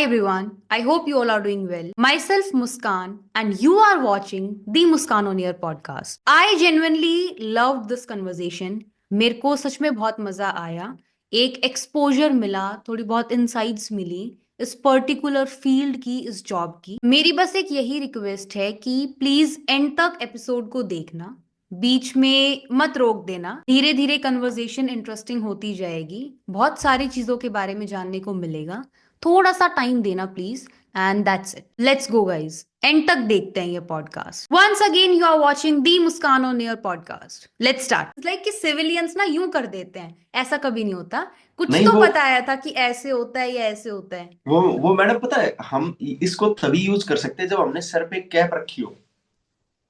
Hi everyone, I hope you all are doing well. Myself Muskan and you are watching the Muskan on Air podcast. I genuinely loved this conversation. मेरे को सच में बहुत मजा आया. एक exposure मिला, थोड़ी बहुत इनसाइट्स मिली इस पर्टिकुलर फील्ड की, इस जॉब की. मेरी बस एक यही रिक्वेस्ट है कि प्लीज एंड तक एपिसोड को देखना. बीच में मत रोक देना. धीरे धीरे कन्वर्सेशन इंटरेस्टिंग होती जाएगी. बहुत सारी चीजों के बारे में जानने को मिलेगा. थोड़ा सा टाइम देना please. And that's it. Let's go guys. End तक देखते हैं ये podcast. Once again you are watching the Muskan on air podcast. Let's start. Like कि सिविलियंस ना यूं कर देते हैं, ऐसा कभी नहीं होता. कुछ नहीं तो वो बताया था कि ऐसे होता है या ऐसे होता है. वो मैडम पता है, हम इसको तभी यूज कर सकते हैं जब हमने सर पे कैप रखी हो।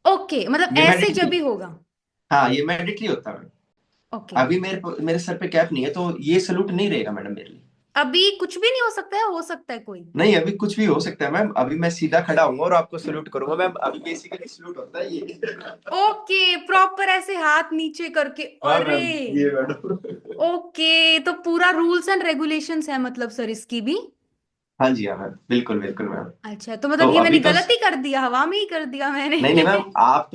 ओके, मतलब ये ऐसे जब मैंडेटरी। भी होगा. हाँ, ये मैंडेटरी होता है मैडम। ओके. अभी मेरे सर पे कैप नहीं है तो ये सलूट नहीं रहेगा मैडम मेरे लिए। अभी कुछ भी नहीं हो सकता है, हो सकता है कोई. नहीं, अभी कुछ भी हो सकता है मैम। अभी मैं सीधा खड़ा हूँ और आपको सलूट करूंगा मैम। अभी बेसिकली सलूट होता है ये। ओके, प्रॉपर ऐसे हाथ नीचे करके. हाँ अरे. मैम, ये मैडम। ओके, तो पूरा रूल्स एंड रेगुलेशंस है मतलब सर इसकी भी. हाँ जी, हाँ मैम, बिल्कुल बिल्कुल मैम। अच्छा, तो मतलब तो ये मैंने अभी तो गलत ही कर दिया, हवा में ही कर दिया मैंने. नहीं नहीं मैम, आप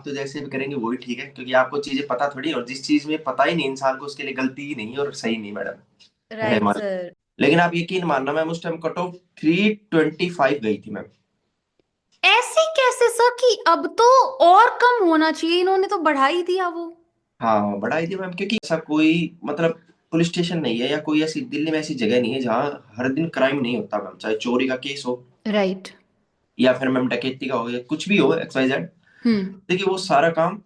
तो जैसे भी करेंगे वही ठीक है, क्योंकि आपको चीजें पता थोड़ी। और जिस चीज में पता ही नहीं इंसान को, उसके लिए गलती ही नहीं और सही नहीं मैडम। मेरे राइट मान। सर. लेकिन आप यकीन मानना मैम, उस टाइम कट ऑफ 325 गई थी मैम। ऐसे कैसे सर कि अब तो और कम होना चाहिए, इन्होंने तो बढ़ा ही दिया वो. हाँ, बढ़ाई थी मैम, क्योंकि ऐसा कोई मतलब पुलिस स्टेशन नहीं है या कोई ऐसी दिल्ली में ऐसी जगह नहीं है जहाँ हर दिन क्राइम नहीं होता मैम। चाहे चोरी का केस हो राइट. या फिर मैम डकैती का हो या कुछ भी हो, एक्स वाई जेड। हम्म. देखिए, वो सारा काम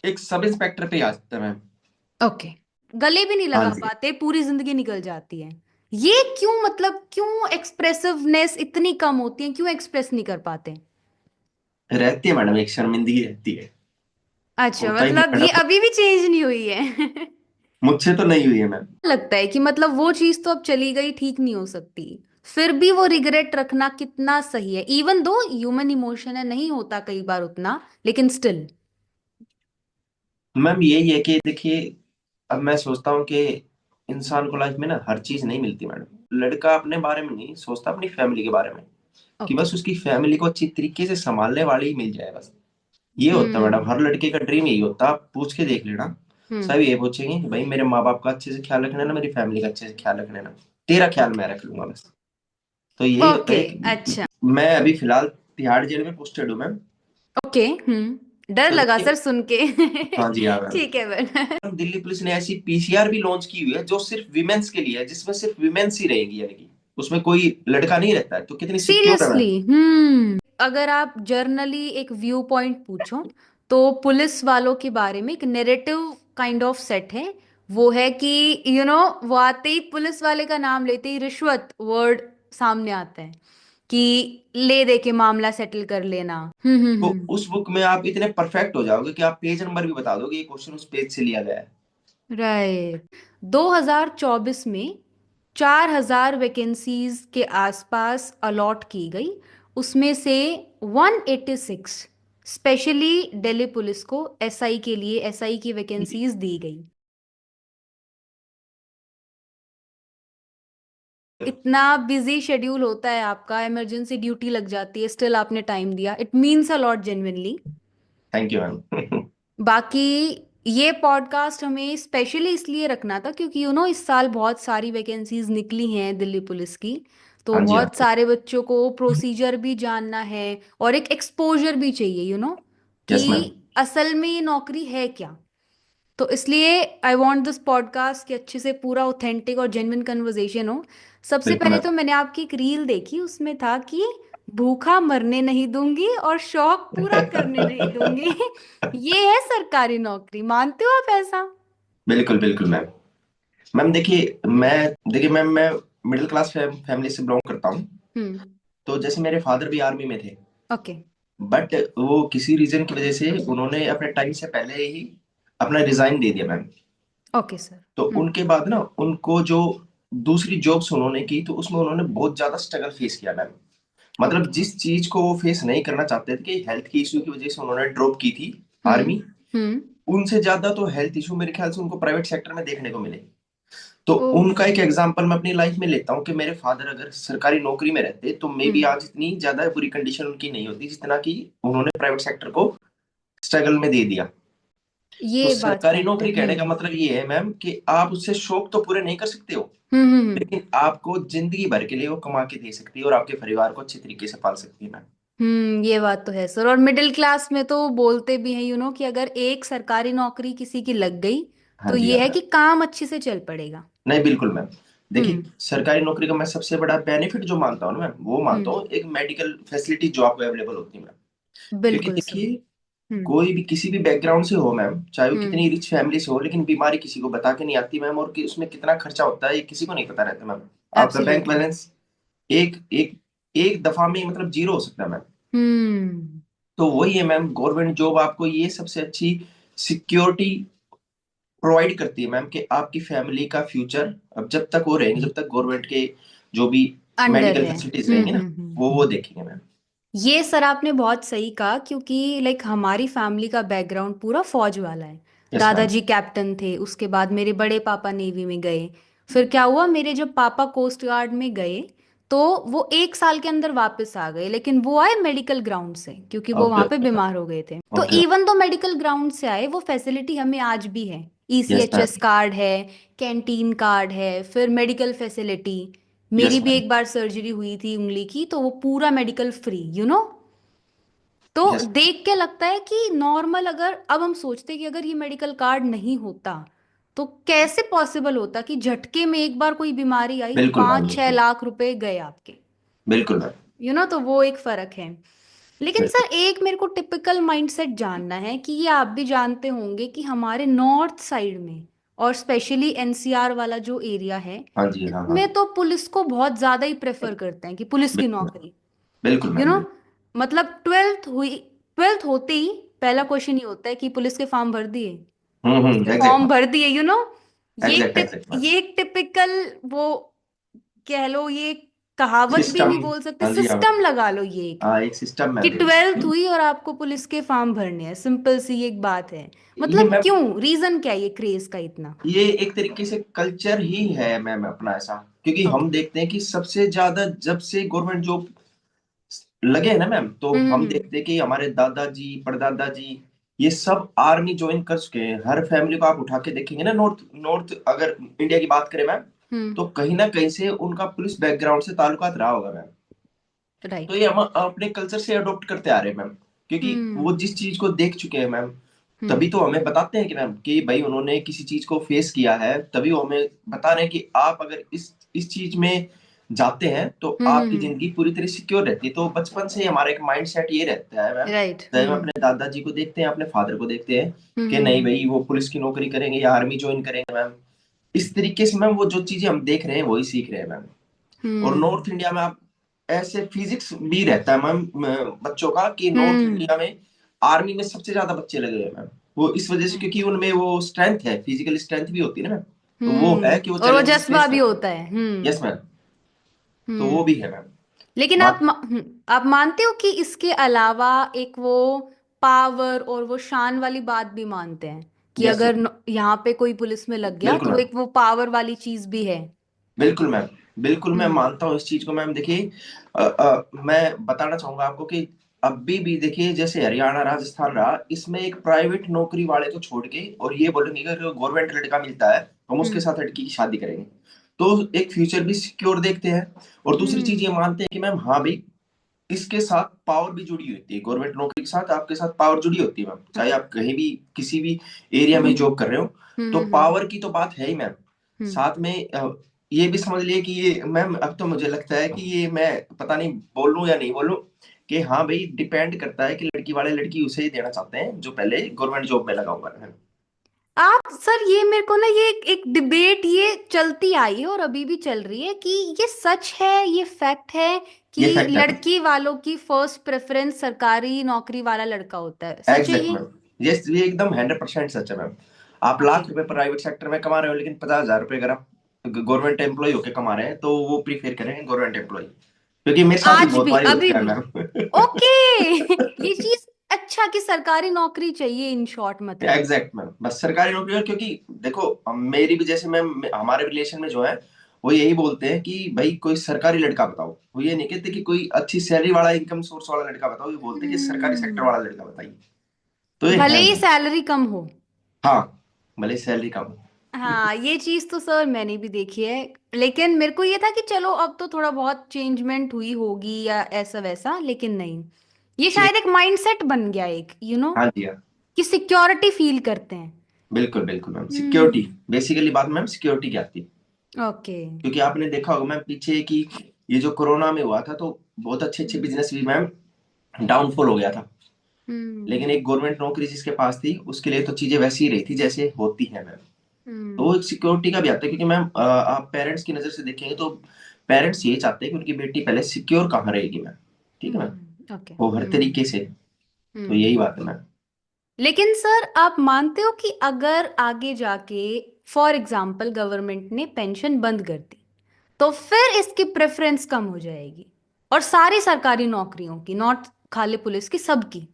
एक सब इंस्पेक्टर पे ही आ जाता है मैम। ओके. गले भी नहीं हाँ लगा जी। पाते, पूरी जिंदगी निकल जाती है. ये क्यों, मतलब क्यों एक्सप्रेसिवनेस इतनी कम होती है, क्यों एक्सप्रेस नहीं कर पाते. रहती है मैडम, एक शर्मिंदगी रहती है। अच्छा, होता ही नहीं मतलब ये मैडम। अभी भी चेंज नहीं हुई है. मुझसे तो नहीं हुई है मैम। लगता है कि मतलब वो चीज तो अब चली गई, ठीक नहीं हो सकती. फिर भी वो रिग्रेट रखना कितना सही है, इवन दो ह्यूमन इमोशन है, नहीं होता कई बार उतना, लेकिन स्टिल. मैम यही है कि देखिए, अब मैं सोचता हूँ कि इंसान को लाइफ में ना हर चीज नहीं मिलती मैडम। लड़का अपने बारे में नहीं सोचता, अपनी फैमिली के बारे में। कि ओके. बस उसकी फैमिली को अच्छी तरीके से संभालने वाली ही मिल जाए बस। ये होता है मैडम, हम्म. हर लड़के का ड्रीम यही होता है। आप पूछ के देख लेना, हम्म. सब ये पूछेंगे कि भाई मेरे माँ बाप का अच्छे से ख्याल रखना ना, मेरी फैमिली का अच्छे से ख्याल रखना ना, तेरा ख्याल ओके. मैं रख लूंगा बस। तो यही होता ओके. है कि अच्छा. मैं अभी फिलहाल तिहाड़ जेल में पोस्टेड हूँ मैम। ओके. हम्म. डर तो लगा देखिए। सर सुन के. हाँ जी, हाँ मैम। ठीक है बट. दिल्ली पुलिस ने ऐसी पीसीआर भी लॉन्च की हुई है जो सिर्फ विमेंस के लिए है, जिसमें सिर्फ विमेंस ही रहेगी, यानी कि उसमें कोई लड़का नहीं रहता है। तो कितनी सिक्योर है मैम। सीरियसली. हम्म. अगर आप जर्नली एक व्यू पॉइंट पूछो, तो पुलिस वालों के बारे में एक नेरेटिव काइंड ऑफ सेट है. वो है कि वो आते ही, पुलिस वाले का नाम लेते ही रिश्वत वर्ड सामने आता है. कि ले दे के मामला सेटल कर लेना. तो हम्म. उस बुक में आप इतने परफेक्ट हो जाओगे कि आप पेज नंबर भी बता दोगे ये क्वेश्चन उस पेज से लिया गया है। राइट. 2024 में 4,000 वैकेंसीज के आसपास अलॉट की गई. उसमें से 186 स्पेशली दिल्ली पुलिस को एसआई के लिए, एसआई की वैकेंसीज दी गई. इतना बिजी शेड्यूल होता है आपका, इमरजेंसी ड्यूटी लग जाती है, स्टिल आपने टाइम दिया, it means a lot genuinely. Thank you ma'am. बाकी ये पॉडकास्ट हमें स्पेशली इसलिए रखना था क्योंकि इस साल बहुत सारी वैकेंसीज निकली हैं दिल्ली पुलिस की. तो हाँ जी, हाँ। बहुत सारे बच्चों को प्रोसीजर भी जानना है और एक एक्सपोजर भी चाहिए कि यस मैम। असल में ये नौकरी है क्या. तो इसलिए आई वांट दिस पॉडकास्ट कि अच्छे से पूरा ऑथेंटिक और जेन्युइन कन्वर्सेशन हो. सबसे बिल्कुल पहले मैम। तो मैंने आपकी एक रील देखी, उसमें था कि भूखा मरने नहीं दूंगी और शौक पूरा करने नहीं दूंगी. ये है सरकारी नौकरी, मानते हो आप ऐसा. बिल्कुल बिल्कुल मैम। मैम देखिए मैम, मैं मिडिल क्लास फैमिली से बिलोंग करता हूँ। हम्म. तो जैसे मेरे फादर भी आर्मी में थे। ओके. बट वो किसी रीजन की वजह से उन्होंने अपने टाइम से पहले ही अपना रिजाइन दे दिया मैम। Okay sir. तो हम्म. उनके बाद ना उनको जो दूसरी जॉब्स उन्होंने की, तो उसमें उन्होंने बहुत ज्यादा स्ट्रगल फेस किया मैम। मतलब ओके. जिस चीज को वो फेस नहीं करना चाहते थे, कि हेल्थ की इश्यू की वजह से उन्होंने ड्रॉप की थी हम्म. आर्मी, हम्म. उनसे ज्यादा तो हेल्थ इशू मेरे ख्याल से उनको प्राइवेट सेक्टर में देखने को मिले। तो ओके। उनका एक एग्जांपल मैं अपनी लाइफ में लेता हूँ कि मेरे फादर अगर सरकारी नौकरी में रहते तो मे बी हम्म। आज इतनी ज्यादा बुरी कंडीशन उनकी नहीं होती जितना कि उन्होंने प्राइवेट सेक्टर को स्ट्रगल में दे दिया। तो ये बात सरकारी फैक्ट है। नौकरी कहने का मतलब ये है मैम कि आप उससे शौक तो पूरे नहीं कर सकते हो, हम्म। लेकिन आपको जिंदगी भर के लिए वो कमा के दे सकती है और आपके परिवार को अच्छे तरीके से पाल सकती है मैम। ये बात तो है सर। और मिडिल क्लास में तो बोलते भी हैं कि अगर एक सरकारी नौकरी किसी की लग गई हाँ तो जी, ये हाँ है मैम। कि काम अच्छे से चल पड़ेगा। नहीं, बिल्कुल मैम। देखिए, हम्म। सरकारी नौकरी का मैं सबसे बड़ा बेनिफिट जो मानता हूँ ना मैम, वो मानता हम्म। हूँ एक मेडिकल फैसिलिटी जो आपको अवेलेबल होती है मैम। क्योंकि बिल्कुल सर। देखिए, हम्म। कोई भी किसी भी बैकग्राउंड से हो मैम, चाहे वो हम्म। कितनी रिच फैमिली से हो, लेकिन बीमारी किसी को बता के नहीं आती मैम, और कि उसमें कितना खर्चा होता है ये किसी को नहीं पता रहता मैम। आपका बैंक एब्सोल्युटली। बैलेंस एक एक एक दफा में मतलब जीरो हो सकता है मैम। हम्म। तो वही है मैम, गवर्नमेंट जॉब आपको ये सबसे अच्छी सिक्योरिटी प्रोवाइड करती है मैम कि आपकी फैमिली का फ्यूचर अब जब तक वो रहेंगे, जब तक गवर्नमेंट के जो भी अंडर मेडिकल है। फैसिलिटीज रहेंगी ना, हम्म। वो देखेंगे मैम। ये सर आपने बहुत सही कहा, क्योंकि लाइक हमारी फैमिली का बैकग्राउंड पूरा फौज वाला है। Yes ma'am. दादाजी कैप्टन थे, उसके बाद मेरे बड़े पापा नेवी में गए। फिर क्या हुआ, मेरे जब पापा कोस्ट गार्ड में गए तो वो 1 साल के अंदर वापस आ गए, लेकिन वो आए मेडिकल ग्राउंड से, क्योंकि वो ओके, वहां पे ओके मैम। बीमार हो गए थे। तो ओके। इवन तो मेडिकल ग्राउंड से आए, वो फैसिलिटी हमें आज भी है। Yes ECHS ma'am. कार्ड है, कैंटीन कार्ड है, फिर मेडिकल फैसिलिटी। मेरी यस भी मैम। एक बार सर्जरी हुई थी उंगली की, तो वो पूरा मेडिकल फ्री तो यस। देख के लगता है कि नॉर्मल, अगर अब हम सोचते हैं कि अगर ये मेडिकल कार्ड नहीं होता तो कैसे पॉसिबल होता कि झटके में एक बार कोई बीमारी आई, बिल्कुल मैम, 5-6 बिल्कुल। लाख रुपए गए आपके। बिल्कुल मैम। तो वो एक फर्क है। लेकिन बिल्कुल। सर एक मेरे को टिपिकल माइंडसेट जानना है कि ये आप भी जानते होंगे कि हमारे नॉर्थ साइड में, और स्पेशली NCR वाला जो एरिया है, हाँ जी, हाँ हाँ। इसमें तो पुलिस को बहुत ज्यादा ही प्रेफर करते हैं कि पुलिस की बिल्कुल मैम। नौकरी। बिल्कुल यू मैम, नो बिल्कुल। मतलब ट्वेल्थ होते ही पहला क्वेश्चन ये होता है कि पुलिस के फॉर्म भर दिए, पुलिस के एग्जैक्ट फॉर्म मैम। भर दिए। Exact, exact ma'am. ये एक टिपिकल, वो कह लो, ये कहावत भी सिस्टम। नहीं बोल सकते, हाँ जी, हाँ। सिस्टम लगा लो ये एक, हाँ, एक सिस्टम कि मैम ये। ट्वेल्थ हुई और आपको पुलिस के फॉर्म भरने हैं। सिंपल सी एक बात है। ये मतलब मैम, क्यों, रीजन क्या है ये क्रेज का इतना? ये एक तरीके से कल्चर ही है मैम अपना ऐसा। क्योंकि ओके। हम देखते हैं कि सबसे ज्यादा जब से गवर्नमेंट जॉब लगे हैं ना मैम, तो हम हम्म। देखते हैं कि हमारे दादाजी परदादा जी ये सब आर्मी ज्वाइन कर चुके हैं। हर फैमिली को आप उठा के देखेंगे ना, नॉर्थ नॉर्थ अगर इंडिया की बात करें मैम, हम्म। तो कहीं ना कहीं से उनका पुलिस बैकग्राउंड से ताल्लुकात रहा होगा मैम। तो राइट। ये हम अपने कल्चर से अडॉप्ट करते आ रहे हैं मैम, क्योंकि वो हम्म। जिस चीज को देख चुके हैं मैम, हम्म। तभी तो हमें बताते हैं कि मैम कि भाई उन्होंने किसी चीज को फेस किया है, तभी वो हमें बता रहे हैं कि आप अगर इस चीज में जाते हैं तो आपकी हम्म। जिंदगी पूरी तरह सिक्योर रहती है। तो बचपन से ही हमारा एक माइंड सेट ये रहता है मैम, राइट। चाहे हम अपने दादाजी को देखते हैं, अपने फादर को देखते हैं कि नहीं हम्म। भाई वो पुलिस की नौकरी करेंगे या आर्मी ज्वाइन करेंगे मैम। इस तरीके से मैम वो जो चीजें हम देख रहे हैं वही सीख रहे हैं मैम। और हम्म। नॉर्थ इंडिया में आप ऐसे फिजिक्स भी रहता है मैम बच्चों का, कि नॉर्थ हम्म। इंडिया में आर्मी में सबसे ज्यादा बच्चे लगे हैं मैम। वो इस वजह से क्योंकि उनमें वो स्ट्रेंथ है, फिजिकल स्ट्रेंथ भी होती है ना मैम। तो वो है कि वो और वो चैलेंजेस जज्बा फेस भी करते हैं। होता है। Yes ma'am. तो वो भी हम्म। है मैम। लेकिन बात। आप मानते हो कि इसके अलावा एक वो पावर और वो शान वाली बात भी मानते हैं कि यस अगर मैम। यहाँ पे कोई पुलिस में लग गया बिल्कुल तो मैम। एक वो पावर वाली चीज भी है? बिल्कुल मैम। बिल्कुल मैं हम्म। मानता हूँ इस चीज को मैम। देखिए, मैं बताना चाहूंगा आपको कि अभी भी देखिए जैसे हरियाणा राजस्थान रहा, इसमें एक प्राइवेट नौकरी वाले को छोड़ के और ये बोलेंगे कि अगर गवर्नमेंट लड़का मिलता है हम उसके हम्म। साथ लड़की की शादी करेंगे, तो एक फ्यूचर भी सिक्योर देखते हैं। और दूसरी चीज ये हम्म। मानते हैं कि मैम हाँ भाई, इसके साथ पावर भी जुड़ी होती है, गवर्नमेंट नौकरी के साथ आपके साथ पावर जुड़ी होती है मैम, चाहे आप कहीं भी किसी भी एरिया में हम्म। जॉब कर रहे हो। तो हम्म। पावर की तो बात है ही मैम। हम्म। साथ में ये भी समझ लिए कि ये मैम, अब तो मुझे लगता है कि ये मैं पता नहीं बोलूं या नहीं बोलूं, कि हाँ भाई डिपेंड करता है कि लड़की वाले लड़की उसे ही देना चाहते हैं जो पहले गवर्नमेंट जॉब में लगा हुआ है। आप सर, ये मेरे को ना, ये एक डिबेट ये चलती आई है और अभी भी चल रही है कि ये सच है, ये फैक्ट है ये कि फैक्ट है मैम। लड़की वालों की फर्स्ट प्रेफरेंस सरकारी नौकरी वाला लड़का होता है। सच है एग्जैक्ट ये? मैम। ये एकदम 100% सच है मैम। आप ओके। लाख रुपए प्राइवेट सेक्टर में कमा रहे हो, लेकिन 50,000 रुपए अगर आप गवर्नमेंट एम्प्लॉय होकर कमा रहे हैं तो वो प्रीफेर करेंगे गवर्नमेंट एम्प्लॉय। क्योंकि मेरे साथ भी आज बहुत भी, बारी हो अभी चुका है भी? मैम। ओके। ये चीज अच्छा, कि सरकारी नौकरी चाहिए इन शॉर्ट, मतलब। एग्जैक्ट मैम, बस सरकारी नौकरी। और क्योंकि देखो मेरी भी जैसे मैम हमारे रिलेशन में जो है वो यही बोलते हैं कि भाई कोई सरकारी लड़का बताओ। वो ये नहीं कहते कि कोई अच्छी सैलरी वाला इनकम सोर्स वाला लड़का बताओ, ये बोलते हैं कि सरकारी सेक्टर हम्म। वाला लड़का बताइए। तो ये भले है ही मैम। सैलरी कम हो। हाँ, भले सैलरी कम हो। हाँ, ये चीज तो सर मैंने भी देखी है। लेकिन मेरे को ये था कि चलो अब तो थोड़ा बहुत चेंजमेंट हुई होगी या ऐसा वैसा, लेकिन नहीं। ये चेंज। शायद एक माइंडसेट बन गया एक, हाँ जी हाँ, कि सिक्योरिटी फील करते हैं। बिल्कुल बिल्कुल मैम। सिक्योरिटी, हम्म। बेसिकली बात मैम सिक्योरिटी की आती है। ओके। क्योंकि आपने देखा होगा मैम पीछे कि ये जो कोरोना में हुआ था तो बहुत अच्छे अच्छे बिजनेस भी मैम डाउनफॉल हो गया था। हम्म। लेकिन एक गवर्नमेंट नौकरी जिसके पास थी उसके लिए तो चीजें वैसी ही रही थी जैसे होती है मैम। तो वो हम्म। एक सिक्योरिटी का भी आता है, क्योंकि मैम आप पेरेंट्स की नजर से देखेंगे तो पेरेंट्स ये चाहते हैं कि उनकी बेटी पहले सिक्योर कहाँ रहेगी मैम। ठीक है मैम, ओके। वो हर तरीके से। तो हम्म। यही बात है मैम। लेकिन सर, आप मानते हो कि अगर आगे जाके फॉर एग्जाम्पल गवर्नमेंट ने पेंशन बंद कर दी, तो फिर इसकी प्रेफरेंस कम हो जाएगी, और सारी सरकारी नौकरियों की, नॉट खाली पुलिस की, सबकी।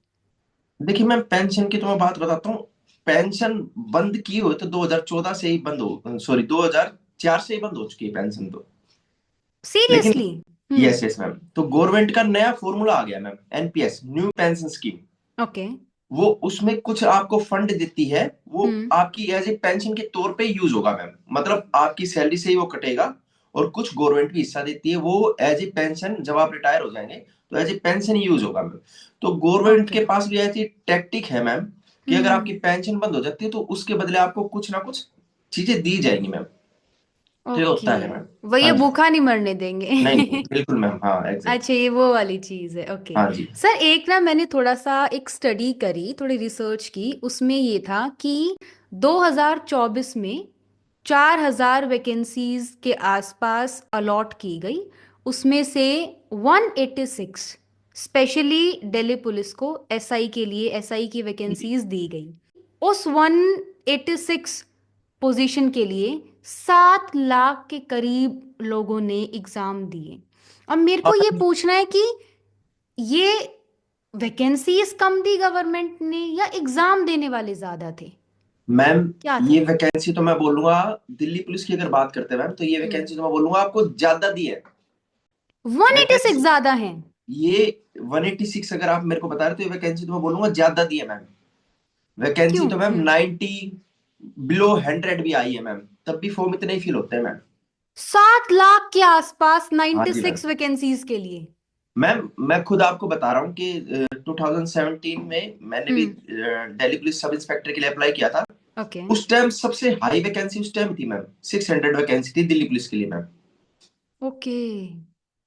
देखिए मैम पेंशन की तो मैं बात बताता हूँ। पेंशन बंद की हो तो 2014 से ही बंद हो, सॉरी 2004 से ही बंद हो चुकी है पेंशन तो। लेकिन सीरियसली? हम्म। यस यस मैम, तो गवर्नमेंट का नया फॉर्मूला आ गया ma'am, NPS, new pension scheme. Okay. वो उसमें कुछ आपको फंड देती है, वो हम्म। आपकी एज ए पेंशन के तौर पे यूज होगा मैम। मतलब आपकी सैलरी से ही वो कटेगा। और कुछ गवर्नमेंट भी हिस्सा देती है, वो एज ए पेंशन जब आप रिटायर हो जाएंगे तो एज ए पेंशन यूज होगा मैम। तो गवर्नमेंट ओके। के पास भी ऐसी टैक्टिक है मैम कि अगर आपकी हम्म। पेंशन बंद हो जाती है तो उसके बदले आपको कुछ ना कुछ चीजें दी जाएंगी मैम। तो ये ओके। होता है मैम। वो हाँ ये जी। भूखा नहीं मरने नहीं नहीं देंगे। बिल्कुल मैम, हाँ एग्जैक्ट। अच्छा, ये वो वाली चीज है। ओके। हाँ जी। सर, एक ना मैंने थोड़ा सा एक स्टडी करी, थोड़ी रिसर्च की, उसमें ये था कि 2024 में 4,000 वैकेंसीज के आसपास अलॉट की गई। उसमें से 186 स्पेशली दिल्ली पुलिस को एसआई के लिए, एसआई की वैकेंसीज दी गई। उस 186 पोजीशन के लिए 7 लाख के करीब लोगों ने एग्जाम दिए। अब मेरे को ये हाँ पूछना है कि ये वैकेंसीज कम दी गवर्नमेंट ने, या एग्जाम देने वाले ज्यादा थे? मैम, क्या ये था? वैकेंसी तो मैं बोलूंगा, दिल्ली पुलिस की अगर बात करते हैं मैम तो ये हम्म। वैकेंसी तो मैं बोलूंगा आपको ज्यादा दी है। 186 वैकेंसी ज्यादा है? ये 186 अगर आप मेरे को बता रहे हो तो ये वैकेंसी तो मैं बोलूंगा ज्यादा दी है मैम। वैकेंसी क्यों? तो मैम 90 बिलो 100 भी आई है मैम, तब भी फॉर्म इतने ही फिल होते हैं मैम। 7 लाख के आसपास हाँ जी मैम। 96 वैकेंसीज के लिए? मैम मैं खुद आपको बता रहा हूँ कि 2017 में मैंने भी हम्म। दिल्ली पुलिस सब इंस्पेक्टर के लिए अप्लाई किया था। ओके। उस टाइम सबसे हाई वैकेंसी उस टाइम थी मैम, 600 वैकेंसी थी दिल्ली पुलिस के लिए मैम। ओके।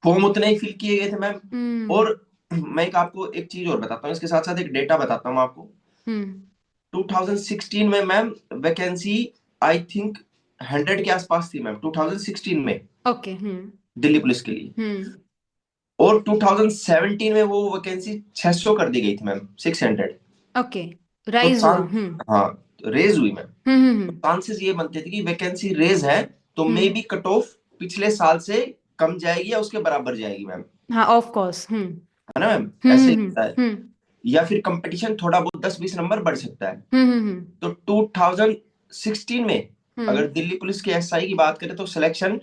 फॉर्म उतने ही फिल किए गए थे मैम। हम्म। और मैं एक आपको एक चीज और बताता हूँ, इसके साथ साथ एक डेटा बताता हूँ आपको। हम्म। 2016 में मैम वैकेंसी आई थिंक 100 के आसपास थी मैम 2016 में, ओके। हम्म। दिल्ली पुलिस के लिए। हम्म। और 2017 में वो वैकेंसी 600 कर दी गई थी मैम, 600। ओके। तो राइज हुआ। चांस, हाँ, रेज हुई मैम। तो हम्म। चांसेस ये बनते थे कि वैकेंसी रेज है तो मे हम्म। बी कट ऑफ पिछले साल से कम जाएगी या उसके बराबर जाएगी मैम। हाँ, ऑफ कोर्स। हम्म। है ना मैम, ऐसे ही हम्म। होता है। हम्म। या फिर कंपटीशन थोड़ा बहुत 10-20 नंबर बढ़ सकता है। हम्म। हम्म। तो 2016 में हम्म। अगर दिल्ली पुलिस के एसआई की बात करें तो सिलेक्शन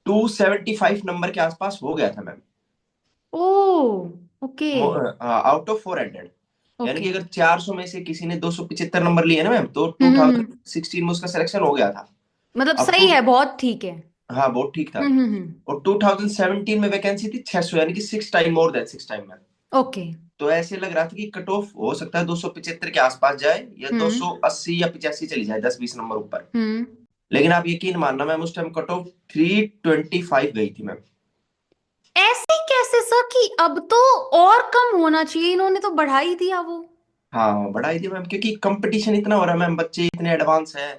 275 नंबर के आसपास हो गया था ma'am, oh. Okay. Out of 400। यानी ओके। कि अगर 400 में से किसी ने 275 नंबर लिए ना मैम तो हम्म। 2016 में उसका सिलेक्शन हो गया था। मतलब अब सही टू, है, बहुत ठीक है। हाँ बहुत ठीक था। हम्म। और 2017 में वैकेंसी थी 600, यानी कि 6 time more than 6 time ma'am. Okay. तो ऐसे लग रहा था कि कट ऑफ हो सकता है 275 के आसपास जाए या हम्म। 280 या 85 चली जाए, 10-20 नंबर ऊपर। हम्म। लेकिन आप यकीन मानना मैम उस टाइम कट ऑफ 325 गई थी मैम। ऐसे कैसे सर, कि अब तो और कम होना चाहिए, इन्होंने तो बढ़ा ही दिया वो। हाँ बढ़ाई थी मैम, क्योंकि कंपटीशन इतना हो रहा है मैम, बच्चे इतने एडवांस है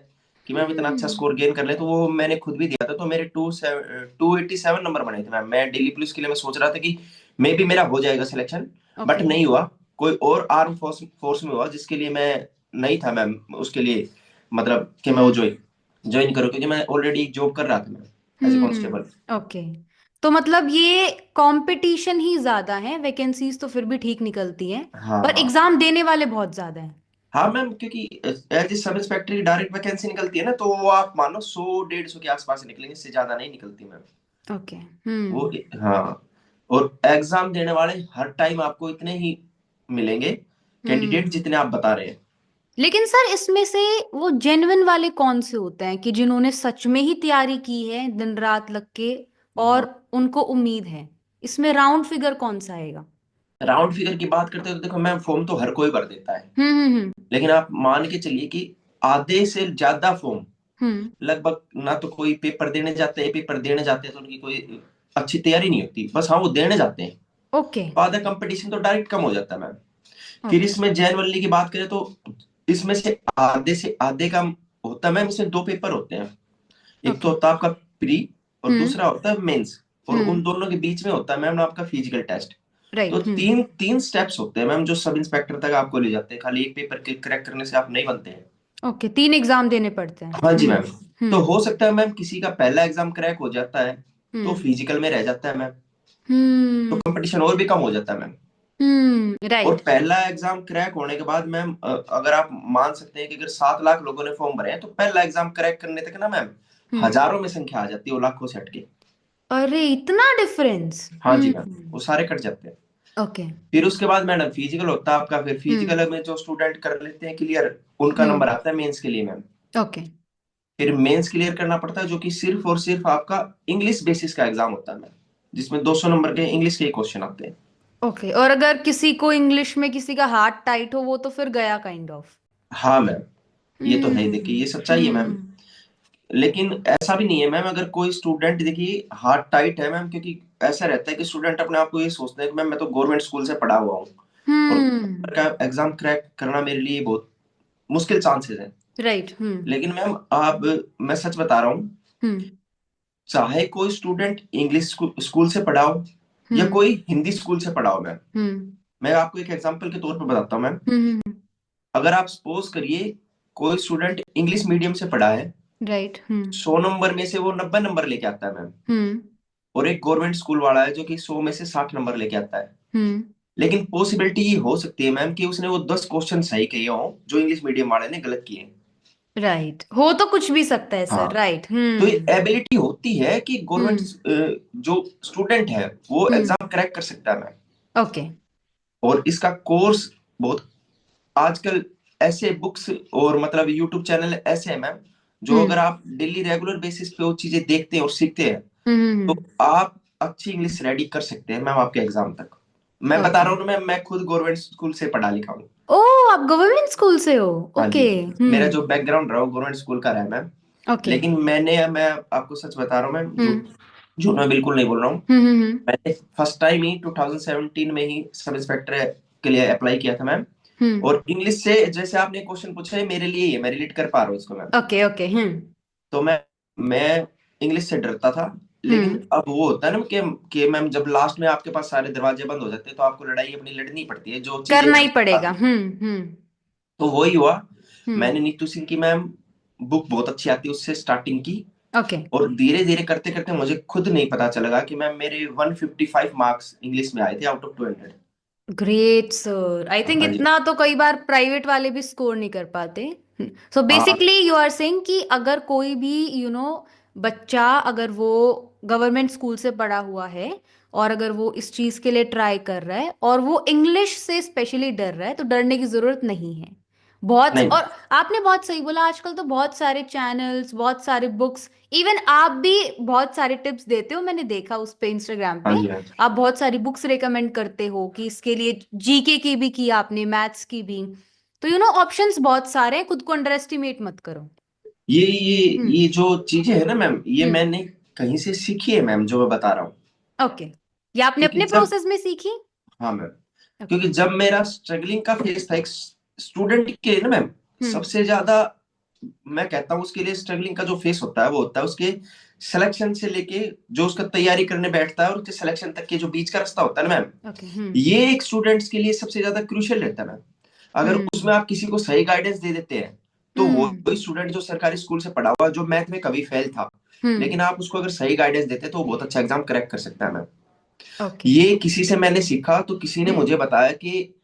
कि मैम इतना अच्छा हम्म। स्कोर गेन कर ले। तो वो मैंने खुद भी दिया था तो मेरे 287 नंबर बने थे मैम। मैं दिल्ली पुलिस के लिए मैं सोच रहा था कि मे बी मेरा हो जाएगा सिलेक्शन, बट ओके। नहीं हुआ। कोई और आर्म फोर्स फोर्स में हुआ जिसके लिए मैं नहीं था मैम उसके लिए, मतलब कि मैं वो हम्म। ज्वाइन ज्वाइन करूँ, क्योंकि मैं ऑलरेडी जॉब कर रहा था ma'am as a constable. Okay. तो मतलब ये कंपटीशन ही ज्यादा है, वैकेंसीज तो फिर भी ठीक निकलती हैं, हाँ पर हाँ एग्जाम देने वाले बहुत ज्यादा हैं। हाँ मैम, क्योंकि एज ए सब इंस्पेक्टर की डायरेक्ट वैकेंसी निकलती है ना, तो वो आप मानो 100-150 के आसपास ही निकलेंगे, इससे ज्यादा नहीं निकलती मैम। ओके। वो हाँ, और एग्जाम देने वाले हर टाइम आपको इतने ही मिलेंगे कैंडिडेट हम्म। जितने आप बता रहे हैं। लेकिन सर इसमें से वो जेन्युइन वाले कौन से होते हैं कि जिन्होंने सच में ही तैयारी की है दिन रात लग के, और उनको उम्मीद है? इसमें राउंड फिगर कौन सा आएगा? राउंड फिगर की बात करते हो तो देखो मैम, फॉर्म तो हर कोई भर देता है, हम्म। लेकिन आप मान के चलिए कि आधे से ज्यादा फॉर्म हम्म। लगभग, ना तो कोई पेपर देने जाते हैं, पेपर देने जाते हैं तो उनकी कोई अच्छी तैयारी नहीं होती, बस हाँ वो देने जाते हैं, ओके। तो आधा कंपटीशन तो डायरेक्ट कम हो जाता है मैम। फिर ओके। इसमें जनरली की बात करें तो इसमें से आधे का होता है मैम, इसमें दो पेपर होते हैं। एक तो ओके। होता है आपका प्री, और हम्म। दूसरा होता है मेंस, और हम्म। उन दोनों के बीच में होता है मैम आपका फिजिकल टेस्ट। तो राइट। हम्म। तीन तीन स्टेप्स होते हैं मैम जो सब इंस्पेक्टर तक आपको ले जाते हैं, खाली एक पेपर के क्रैक करने से आप नहीं बनते हैं। ओके, 3 एग्जाम देने पड़ते हैं। हाँ जी मैम। तो हम्म। हो सकता है मैम किसी का पहला एग्जाम क्रैक हो जाता है, तो हम्म। फिजिकल में रह जाता है मैम, तो हम्म। कंपटीशन और भी कम हो जाता है मैम। और राइट। पहला एग्जाम क्रैक होने के बाद मैम, अगर आप मान सकते हैं कि अगर 7 लाख लोगों ने फॉर्म भरे हैं, तो पहला एग्जाम क्रैक करने तक ना मैम हम्म। हजारों में संख्या आ जाती है, वो लाखों से हटके। अरे इतना डिफरेंस! हाँ जी मैम, वो सारे कट जाते हैं। ओके। फिर उसके बाद मैडम फिजिकल होता है आपका, फिर हम्म। फिजिकल में जो स्टूडेंट कर लेते हैं क्लियर, उनका हम्म। नंबर आता है मेंस के लिए मैम। ओके। फिर मेंस क्लियर करना पड़ता है, जो कि सिर्फ और सिर्फ आपका इंग्लिश बेसिस का एग्जाम होता है मैम, जिसमें 200 नंबर के इंग्लिश के क्वेश्चन आते हैं। ओके, और अगर किसी को इंग्लिश में किसी का हाथ टाइट हो, वो तो फिर गया काइंड ऑफ। हाँ मैम, ये तो है, देखिए हम्म। ये सच्चाई है मैम। हम्म। लेकिन ऐसा भी नहीं है मैम, अगर कोई स्टूडेंट देखिए हार्ट टाइट है मैम, क्योंकि ऐसा रहता है कि स्टूडेंट अपने आप को ये सोचते हैं कि मैम मैं तो गवर्नमेंट स्कूल से पढ़ा हुआ हूँ, और हम्म। का एग्जाम क्रैक करना मेरे लिए बहुत मुश्किल चांसेस है। राइट। हम्म। लेकिन मैम आप, मैं सच बता रहा हूँ, हम्म। चाहे कोई स्टूडेंट इंग्लिश स्कूल से पढ़ा हो या हम्म। कोई हिंदी स्कूल से पढ़ा हो मैम, हम्म। मैं आपको एक एग्जांपल के तौर पर बताता हूँ मैम। हम्म। अगर आप सपोज करिए कोई स्टूडेंट इंग्लिश मीडियम से पढ़ा है, राइट। हम्म। 100 नंबर में से वो 90 नंबर लेके आता है मैम, हम्म। और एक गवर्नमेंट स्कूल वाला है जो कि 100 में से 60 नंबर लेके आता है, हम्म। लेकिन पॉसिबिलिटी ये हो सकती है मैम कि उसने वो 10 क्वेश्चन सही किए हों जो इंग्लिश मीडियम वाले ने गलत किए हैं। राइट, हो तो कुछ भी सकता है हाँ, सर। राइट। तो ये हम्म। एबिलिटी होती है कि हम्म। गवर्नमेंट जो स्टूडेंट है वो हम्म। एग्जाम क्रैक कर सकता है मैम। ओके। और इसका कोर्स बहुत, आजकल ऐसे बुक्स और मतलब यूट्यूब चैनल ऐसे हैं मैम, जो अगर हम्म। आप डेली रेगुलर बेसिस पे वो चीजें देखते हैं और सीखते हैं, तो हम्म। आप अच्छी इंग्लिश रेडी कर सकते हैं मैम आपके एग्जाम तक। मैं बता ओके। रहा हूँ ना मैम, मैं खुद गवर्नमेंट स्कूल से पढ़ा लिखा हूँ। ओ, आप गवर्नमेंट स्कूल से हो? हाँ ओके। जी, मेरा हम्म। जो बैकग्राउंड रहा वो गवर्नमेंट स्कूल का रहा है मैम। ओके। लेकिन मैं आपको सच बता रहा हूँ मैम, हम्म। झूठ मैं बिल्कुल नहीं बोल रहा हूँ। हम्म। मैंने फर्स्ट टाइम ही 2017 में ही सब इंस्पेक्टर के लिए अप्लाई किया था मैम। हम्म। और इंग्लिश से जैसे आपने क्वेश्चन पूछा है, मेरे लिए ही है, मैं रिलेट कर पा रहा हूँ इसको मैम। ओके। ओके। तो मैं इंग्लिश से डरता था, लेकिन हम्म। अब वो होता है ना कि मैम जब लास्ट में आपके पास सारे दरवाजे बंद हो जाते हैं, तो आपको लड़ाई अपनी लड़नी पड़ती है जो चीजें करना हैं ही पड़ेगा। आती हैं। हम्म। तो वही हुआ, हम्म। मैंने नीतू सिंह की मैम बुक बहुत अच्छी आती है उससे स्टार्टिंग की, ओके। और धीरे धीरे करते करते मुझे खुद नहीं पता चला कि मैम मेरे 155 मार्क्स इंग्लिश में आए थे out of 200। Great sir, I think हाँ जी। इतना तो कई बार प्राइवेट वाले भी स्कोर नहीं कर पाते। सो हाँ बेसिकली यू आर सेइंग कि अगर कोई भी बच्चा, अगर वो गवर्नमेंट स्कूल से पढ़ा हुआ है, और अगर वो इस चीज के लिए ट्राई कर रहा है और वो इंग्लिश से स्पेशली डर रहा है, तो डरने की जरूरत नहीं है। नहीं। और आपने बहुत सही बोला, आजकल तो बहुत सारे चैनल्स, बहुत सारे बुक्स, इवन आप भी बहुत सारे टिप्स देते हो, मैंने देखा उस पे इंस्टाग्राम हाँ पे। जी, हाँ जी। आप बहुत सारी बुक्स रेकमेंड करते हो कि इसके लिए जीके की भी की आपने, मैथ्स की भी। तो ऑप्शंस बहुत सारे हैं, खुद को अंडर एस्टिमेट मत करो। हम्म। ये जो चीजें है ना मैम, ये हम्म। मैंने कहीं से सीखी है मैम, जो मैं बता रहा हूँ। ओके। ये आपने क्योंकि अपने जब, प्रोसेस में सीखी? हाँ मैम, ओके। क्योंकि जब मेरा स्ट्रगलिंग का फेज था एक स्टूडेंट के लिए ना मैम, हम्म। सबसे ज्यादा मैं कहता हूँ उसके लिए स्ट्रगलिंग का जो फेस होता है वो होता है उसके सिलेक्शन से लेके, जो उसका तैयारी करने बैठता है और उसके सिलेक्शन तक के जो बीच का रास्ता होता है ना मैम, ओके। ये एक स्टूडेंट्स के लिए सबसे ज्यादा क्रूशियल रहता है मैम। अगर हम्म। उसमें आप किसी को सही गाइडेंस दे देते हैं, तो वो हम्म। वही स्टूडेंट जो सरकारी स्कूल से पढ़ा हुआ, जो मैथ में कभी फेल था, हम्म। लेकिन आप उसको अगर सही गाइडेंस देते तो वो बहुत अच्छा एग्जाम क्रैक कर सकता है मैम। ओके। ये किसी से मैंने सीखा, तो किसी ने हम्म। मुझे बताया कि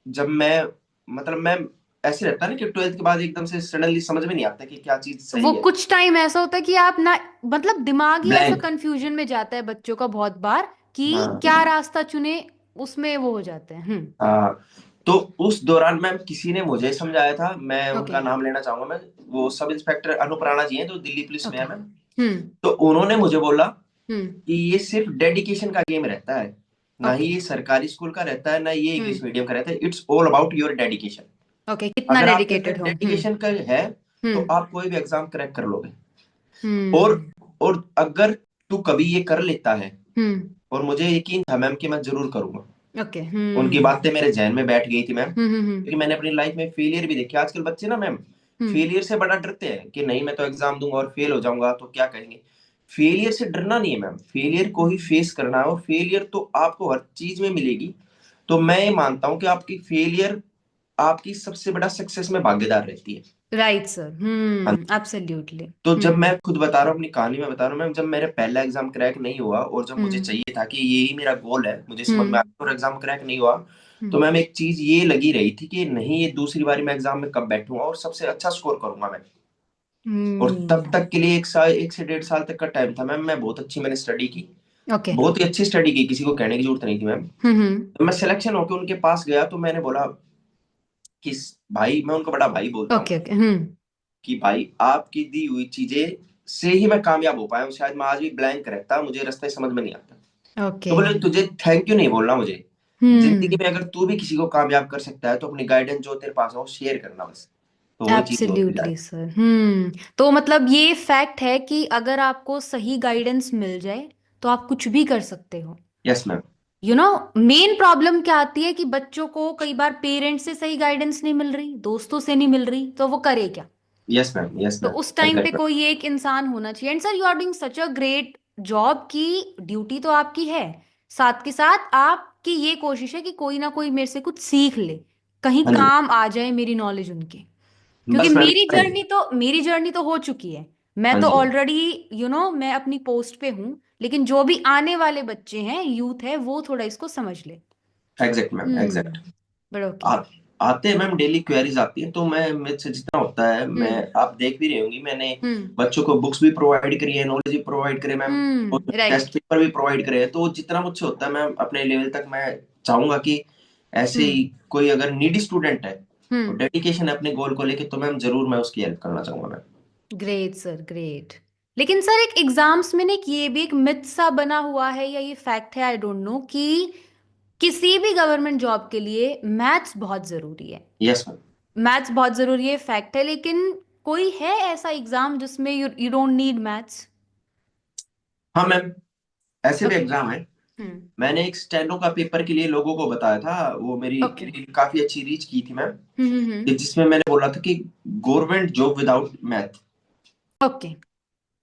जब मैं, मतलब मैं, ऐसे रहता है ना कि 12th के बाद एकदम से सडनली समझ में नहीं आता कि क्या चीज वो सही है। कुछ टाइम ऐसा होता है कि आप ना, मतलब दिमाग ही ऐसा ब्लैंक। कंफ्यूजन में जाता है बच्चों का बहुत बार कि हाँ क्या रास्ता चुने, उसमें वो हो जाते हैं। हम्म। हाँ। तो उस दौरान मैम किसी ने मुझे समझाया था, मैं ओके। उनका नाम लेना चाहूंगा मैं। वो सब इंस्पेक्टर अनूप राणा जी हैं जो दिल्ली पुलिस में ओके। है मैम। हम्म। तो उन्होंने मुझे बोला हम्म। कि ये सिर्फ डेडिकेशन का गेम रहता है, ना ही ओके। ये सरकारी स्कूल का रहता है, ना ये इंग्लिश हम्म। मीडियम का रहता है। It's all about your dedication. Okay, कितना अगर आपके अंदर डेडिकेटेड हो। हम्म। डेडिकेशन का है तो हम्म। आप कोई भी एग्जाम क्रैक कर लोगे। और हम्म। और अगर तू कभी ये कर लेता है, हम्म। और मुझे यकीन था मैम कि मैं जरूर करूंगा। ओके। उनकी हम्म। बातें मेरे जहन में बैठ गई थी मैम, हम्म। क्योंकि मैंने अपनी लाइफ में फेलियर भी देखे। आजकल बच्चे ना मैम हम्म। फेलियर से बड़ा डरते हैं कि नहीं मैं तो एग्जाम दूंगा और फेल हो जाऊंगा तो क्या कहेंगे। फेलियर से डरना नहीं है मैम, फेलियर को ही फेस करना है। और फेलियर तो आपको हर चीज में मिलेगी। तो मैं ये मानता हूँ कि आपकी फेलियर आपकी सबसे बड़ा सक्सेस में भागीदार रहती है। Right sir. हाँ। एब्सोल्युटली। तो जब हम्म। मैं खुद बता रहा हूँ, अपनी कहानी में बता रहा हूँ मैम, जब मेरा पहला एग्जाम क्रैक नहीं हुआ और जब मुझे हम्म। चाहिए था कि यही मेरा गोल है, मुझे समझ में हम्म। आया और एग्जाम क्रैक नहीं हुआ, तो हम्म। मैम एक चीज ये लगी रही थी कि नहीं, ये दूसरी बारी मैं एग्जाम में कब बैठूंगा और सबसे अच्छा स्कोर करूंगा मैं। और तब हम्म। तक के लिए 1 साल, 1 से 1.5 साल तक का टाइम था मैम। मैं बहुत अच्छी मैंने स्टडी की, ओके। बहुत ही अच्छी स्टडी की, किसी को कहने की जरूरत नहीं थी मैम। हम्म। जब मैं सिलेक्शन होकर उनके पास गया तो मैंने बोला कि भाई, मैं उनका बड़ा भाई बोलता हूँ, ओके। ओके। हम्म। कि भाई आपकी दी हुई चीजें से ही मैं कामयाब हो पाया हूँ। शायद मैं आज भी ब्लैंक रहता, मुझे रास्ते समझ में नहीं आता। तो ओके। बोले तुझे थैंक यू नहीं बोलना मुझे। जिंदगी हम्म। में अगर तू भी किसी को कामयाब कर सकता है तो अपनी गाइडेंस जो तेरे पास है वो शेयर करना बस। तो वही चीज होती जाए। Absolutely sir. तो मतलब ये फैक्ट है कि अगर आपको सही गाइडेंस मिल जाए तो आप कुछ भी कर सकते हो। Yes ma'am. मेन प्रॉब्लम क्या आती है कि बच्चों को कई बार पेरेंट्स से सही गाइडेंस नहीं मिल रही, दोस्तों से नहीं मिल रही, तो वो करे क्या। Yes ma'am. यस तो मैम। उस टाइम पे एग्जैक्ट कोई एक इंसान होना चाहिए। And sir, you are doing such a great job की। ड्यूटी तो आपकी है, साथ के साथ आपकी ये कोशिश है कि कोई ना कोई मेरे से कुछ सीख ले, कहीं हाँ जी। काम आ जाए मेरी नॉलेज उनके। क्योंकि बस मैम। मेरी जर्नी तो हो चुकी है। मैं हाँ तो जी। ऑलरेडी मैं अपनी पोस्ट पे हूँ, लेकिन जो भी आने वाले बच्चे हैं, यूथ है, वो थोड़ा इसको समझ ले। Exact ma'am. Exact. But okay. आ, आते हैं मैम, डेली क्वेरीज आती हैं, तो मैं, मेरे से जितना होता है, मैं, हम्म। आप देख भी रही होंगी, मैंने हम्म। बच्चों को बुक्स भी प्रोवाइड करी है, नॉलेज भी प्रोवाइड करे मैम, और टेस्ट राइट। पेपर भी प्रोवाइड करे हैं। तो जितना मुझसे होता है मैम, अपने लेवल तक मैं चाहूंगा कि ऐसे हम्म। ही कोई अगर नीडी स्टूडेंट है और हम्म। डेडिकेशन है अपने गोल को लेके, तो मैम जरूर मैं उसकी हेल्प करना चाहूंगा मैम। Great sir, great. लेकिन सर, एक एग्जाम्स में ना एक ये भी एक मिथ सा बना हुआ है, या ये फैक्ट है, आई डोंट नो, कि किसी भी गवर्नमेंट जॉब के लिए मैथ्स बहुत जरूरी है। Yes ma'am. मैथ्स बहुत जरूरी है, फैक्ट है, लेकिन कोई है ऐसा एग्जाम जिसमें you you don't need maths. हाँ मैम, ऐसे भी ओके। एग्जाम है। हम्म। मैंने एक स्टेनो का पेपर के लिए लोगों को बताया था, वो मेरी ओके। रील काफी अच्छी रीच की थी मैम, हम्म। कि जिसमें मैंने बोला था कि government job without math. Okay.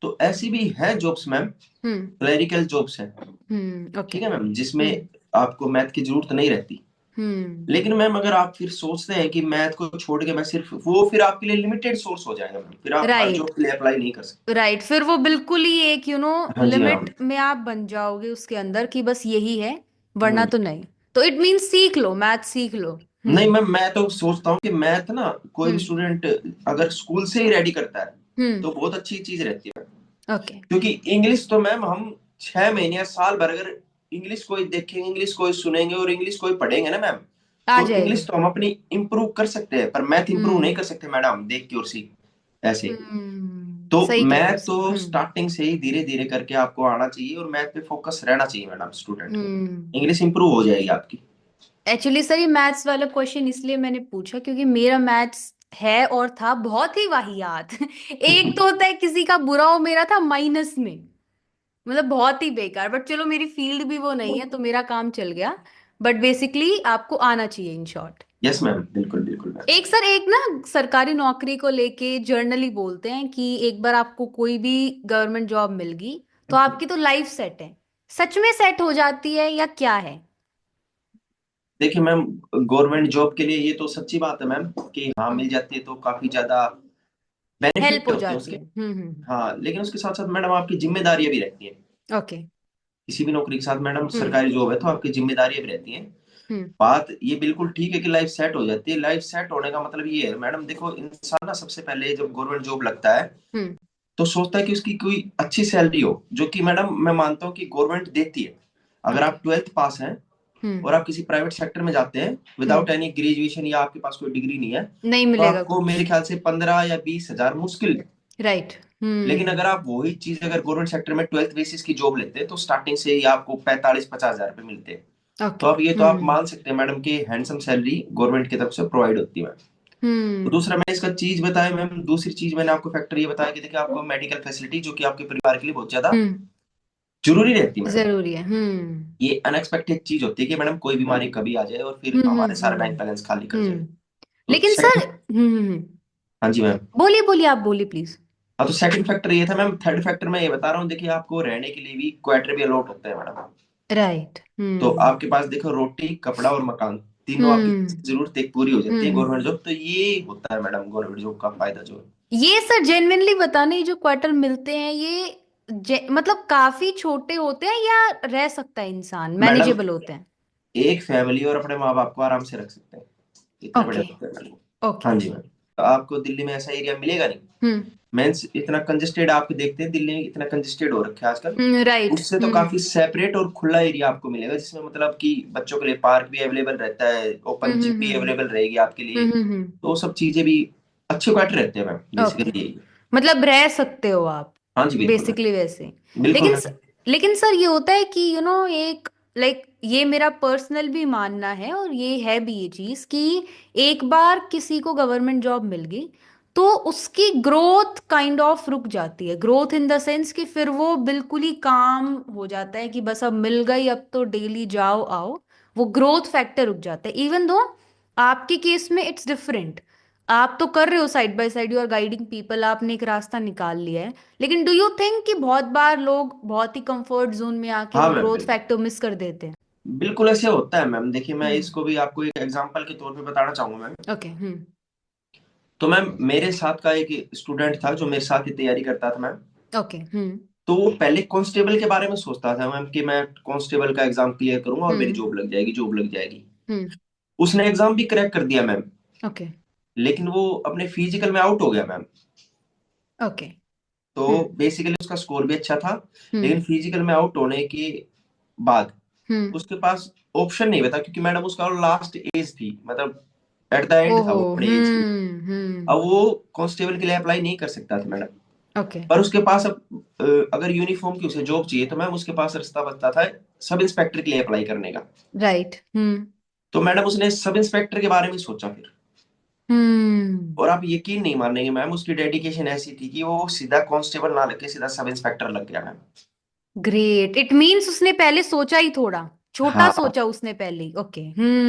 तो ऐसी भी है जॉब्स मैम, हम्म। क्लरिकल जॉब्स है, ओके। ठीक है मैम, जिसमें हम्म। आपको मैथ की जरूरत नहीं रहती। हम्म। लेकिन मैम अगर आप फिर सोचते हैं कि मैथ को छोड़ के मैं सिर्फ वो, फिर आपके लिए लिमिटेड सोर्स हो जाएगा मैम, फिर आप हर राइट। जॉब के लिए अप्लाई नहीं कर सकते। राइट, फिर वो बिल्कुल ही एक हाँ जी हाँ। लिमिट में आप बन जाओगे उसके अंदर कि बस यही है, वरना हम्म। तो नहीं। तो इट मीन्स सीख लो, मैथ सीख लो। नहीं हम्म। मैम, मैं तो सोचता हूँ कि मैथ ना, कोई भी हम्म। स्टूडेंट अगर स्कूल से ही रेडी करता है हम्म। तो बहुत अच्छी चीज रहती है। ओके। क्योंकि इंग्लिश तो मैम हम 6 महीने या साल भर अगर इंग्लिश को ही देखेंगे, इंग्लिश को ही सुनेंगे और इंग्लिश को ही पढ़ेंगे ना मैम, आ तो जाएगी। इंग्लिश तो हम अपनी इंप्रूव कर सकते हैं, पर मैथ इंप्रूव नहीं हम्म। कर सकते मैडम देख के और सीख ऐसे। तो सही कह रहे हो मैथ सर। तो स्टार्टिंग से ही धीरे धीरे करके आपको आना चाहिए और मैथ पे फोकस रहना चाहिए मैडम स्टूडेंट को। हम्म। इंग्लिश इंप्रूव हो जाएगी आपकी। एक्चुअली सर, ये मैथ्स वाला क्वेश्चन इसलिए मैंने पूछा क्योंकि मेरा मैथ्स है और था बहुत ही वाहियात। एक तो होता है किसी का बुरा हो, मेरा था माइनस में, मतलब बहुत ही बेकार। बट चलो, मेरी फील्ड भी वो नहीं है तो मेरा काम चल गया। बट बेसिकली आपको आना चाहिए, इन शॉर्ट। यस मैम, बिल्कुल बिल्कुल मैम। एक सर, एक ना सरकारी नौकरी को लेके जर्नली बोलते हैं कि एक बार आपको कोई भी गवर्नमेंट जॉब मिल गई तो आपकी तो लाइफ सेट है। सच में सेट हो जाती है या क्या है। देखिए मैम, गवर्नमेंट जॉब के लिए ये तो सच्ची बात है मैम कि हाँ हम्म। मिल जाती है तो काफी ज्यादा हेल्प बेनिफिट हो होते हैं जाती उसके। है। हाँ, लेकिन उसके साथ साथ मैडम आपकी जिम्मेदारियां भी रहती हैं। ओके। किसी भी नौकरी के साथ मैडम, हम्म सरकारी जॉब है तो आपकी जिम्मेदारियां भी रहती हैं। हम्म बात ये बिल्कुल ठीक है कि लाइफ सेट हो जाती है। लाइफ सेट होने का मतलब ये है मैडम, देखो इंसान ना सबसे पहले जब गवर्नमेंट जॉब लगता है हम्म तो सोचता है कि उसकी कोई अच्छी सैलरी हो, जो कि मैडम मैं मानता हूँ कि गवर्नमेंट देती है। अगर ओके। आप 12th पास हैं हम्म और आप किसी प्राइवेट सेक्टर में जाते हैं हम्म विदाउट एनी ग्रेजुएशन या आपके पास कोई डिग्री नहीं है, नहीं तो मिलेगा आपको मेरे कुछ। ख्याल से 15 या 20 हजार मुश्किल। राइट। लेकिन अगर आप वही चीज अगर गवर्नमेंट सेक्टर में 12th बेसिस की जॉब लेते हैं तो स्टार्टिंग से ही आपको 45-50 हजार रुपए मिलते हैं। तो ओके। अब ये तो आप मान सकते हैं मैडम कि हैंडसम सैलरी गवर्नमेंट की तरफ से प्रोवाइड होती है मैम। तो हम्म दूसरा मैंने इसका चीज बताया मैम, दूसरी चीज मैंने आपको फैक्टर ये बताया कि देखिए आपको मेडिकल फैसिलिटी जो कि आपके परिवार के लिए बहुत ज्यादा हम्म जरूरी रहती है मैडम। जरूरी है। ये अनएक्सपेक्टेड चीज होती है कि मैडम कोई बीमारी कभी आ जाए और फिर हमारे सारे बैंक बैलेंस खाली कर जाए। हम्म तो लेकिन सर। सेकंड, हाँ जी मैम। बोलिए बोलिए, आप बोलिए प्लीज। हाँ, तो सेकंड फैक्टर ये था मैम। थर्ड फैक्टर मैं ये बता रहा हूँ, देखिए आपको रहने के लिए भी क्वार्टर भी अलॉट होते हैं मैडम। राइट। तो आपके पास देखो रोटी कपड़ा और मकान, तीनों आपकी हम्म जरूरत एक पूरी हो जाती है गवर्नमेंट हम्म जॉब। तो ये होता है मैडम गवर्नमेंट जॉब का फायदा जो है। ये सर जेन्युइनली बताने, ये जो क्वार्टर मिलते हैं ये मतलब काफी छोटे होते हैं या रह सकता है इंसान, मैडम मैनेजेबल होते हैं? एक फैमिली और अपने माँ बाप को आराम से रख सकते हैं, इतने बड़े ओके। होते हैं मैडम। ओके। हाँ जी मैम। तो आपको दिल्ली में ऐसा एरिया मिलेगा नहीं। हम्म मीन्स इतना कंजेस्टेड आप देखते हैं, दिल्ली में इतना कंजेस्टेड हो रखा है आजकल। राइट। उससे तो काफी सेपरेट और खुला एरिया आपको मिलेगा, जिसमें मतलब कि बच्चों के लिए पार्क भी अवेलेबल रहता है, ओपन जिम भी हम्म अवेलेबल रहेगी आपके लिए। हम्म तो वो सब चीजें भी अच्छे क्वार्टर रहते हैं मैम, ओके। बेसिकली यही है। मतलब रह सकते हो आप हाँ जी बिल्कुल मैम। बेसिकली वैसे। बिल्कुल लेकिन मैम। लेकिन सर ये होता है कि एक लाइक ये मेरा पर्सनल भी मानना है और ये है भी ये चीज कि एक बार किसी को गवर्नमेंट जॉब मिल गई तो उसकी ग्रोथ काइंड ऑफ रुक जाती है। ग्रोथ इन द सेंस कि फिर वो बिल्कुल ही काम हो जाता है कि बस अब मिल गई, अब तो डेली जाओ आओ। वो ग्रोथ फैक्टर रुक जाता है। इवन दो आपके केस में इट्स डिफरेंट। आप तो कर रहे हो side by side, you are guiding people, आपने एक रास्ता निकाल लिया है। लेकिन डू यू थिंक कि बहुत बार लोग बहुत ही कंफर्ट जोन में आके हाँ वो मैम ग्रोथ बिल्कुल। फैक्टर मिस कर देते हैं? बिल्कुल ऐसे होता है मैम। देखिए मैं हम्म इसको भी आपको एक एग्जांपल के तौर पे बताना चाहूंगा मैम। ओके। तो मैम मेरे साथ का एक स्टूडेंट था जो मेरे साथ ही तैयारी करता था मैम। ओके। तो वो पहले कांस्टेबल के बारे में सोचता था मैम कि मैं कांस्टेबल का एग्जाम क्लियर करूंगा और मेरी हम्म जॉब लग जाएगी, जॉब लग जाएगी। हम्म उसने एग्जाम भी क्रैक कर दिया मैम, ओके। लेकिन वो अपने फिजिकल में आउट हो गया मैम। ओके। तो हम्म बेसिकली उसका स्कोर भी अच्छा था, हम्म लेकिन फिजिकल में आउट होने के बाद हम्म उसके पास ऑप्शन नहीं बता, क्योंकि मैडम उसका लास्ट एज थी, मतलब एट द एंड था ओहो। वो अपने एज की। अब हम्म वो कांस्टेबल के लिए अप्लाई नहीं कर सकता था मैडम। ओके। पर उसके पास अब अगर यूनिफॉर्म की उसे जॉब चाहिए तो मैम उसके पास रास्ता बचता था सब इंस्पेक्टर के लिए अप्लाई करने का। राइट। तो मैडम उसने सब इंस्पेक्टर के बारे में सोचा फिर। हम्म और आप यकीन नहीं मानेंगे मैम, उसकी डेडिकेशन ऐसी थी कि वो सीधा कांस्टेबल ना लग के सीधा सब इंस्पेक्टर लग गया मैम। ग्रेट। इट मीन्स उसने पहले सोचा ही थोड़ा छोटा हाँ। सोचा उसने पहले ही। ओके।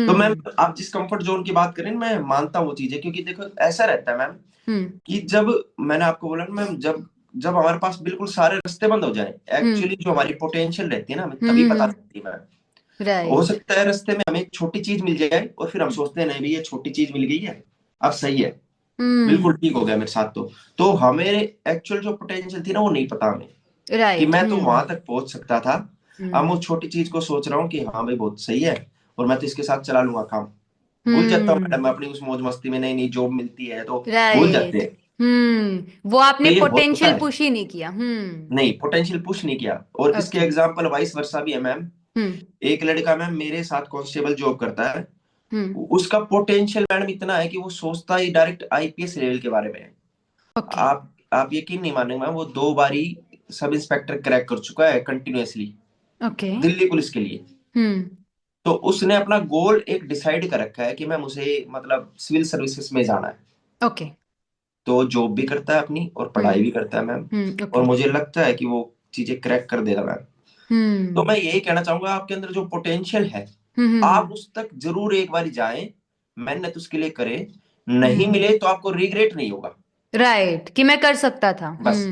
तो मैम आप जिस कंफर्ट जोन की बात करें, मैं मानता हूँ वो चीजें, क्योंकि देखो ऐसा रहता है मैम हम्म कि जब मैंने आपको बोला ना मैम, जब जब हमारे पास बिल्कुल सारे रास्ते बंद हो जाए, हम्म एक्चुअली जो हमारी पोटेंशियल रहती है ना हमें तभी पता लगती है मैम। हो राइट। सकता है रास्ते में हमें एक छोटी चीज मिल जाए और फिर हम सोचते हैं नहीं भाई ये छोटी चीज मिल गई है, अब सही है, बिल्कुल हम्म ठीक हो गया मेरे साथ। तो हमें एक्चुअल जो पोटेंशियल थी ना वो नहीं पता हमें कि राइट। मैं तो वहां तक पहुंच सकता था। अब मैं हम्म उस छोटी चीज को सोच रहा हूँ कि हाँ भाई बहुत सही है और मैं तो इसके साथ चला लूंगा काम। भूल जाता हूँ मैडम, हम्म मैं अपनी उस मौज मस्ती में नई नई जॉब मिलती है तो भूल जाते राइट। हैं। वो तो आपने ये होता पोटेंशियल है। पुश ही नहीं किया। नहीं, पोटेंशियल पुश नहीं किया। और इसके ओके। एग्जाम्पल वाइस वर्सा भी है मैम। हम्म एक लड़का मैम मेरे साथ कांस्टेबल जॉब करता है। हम्म उसका पोटेंशियल मैडम इतना है कि वो सोचता ही डायरेक्ट आईपीएस लेवल के बारे में है। ओके। आप यकीन नहीं मानेंगे मैम, वो 2 बारी सब इंस्पेक्टर क्रैक कर चुका है कंटिन्यूअसली, ओके। दिल्ली पुलिस के लिए। हम्म तो उसने अपना गोल एक डिसाइड कर रखा है कि मैं मुझे मतलब सिविल सर्विसेज में जाना है। ओके। तो जॉब भी करता है अपनी और पढ़ाई हम्म भी करता है मैम। और ओके। मुझे लगता है कि वो चीजें क्रैक कर देगा मैम। तो मैं हम्म यही कहना चाहूंगा, आपके अंदर जो पोटेंशियल है आप हम्म उस तक जरूर एक बार जाएं, मेहनत उसके लिए करें। नहीं हम्म मिले तो आपको रिग्रेट नहीं होगा। राइट कि मैं कर सकता था। बस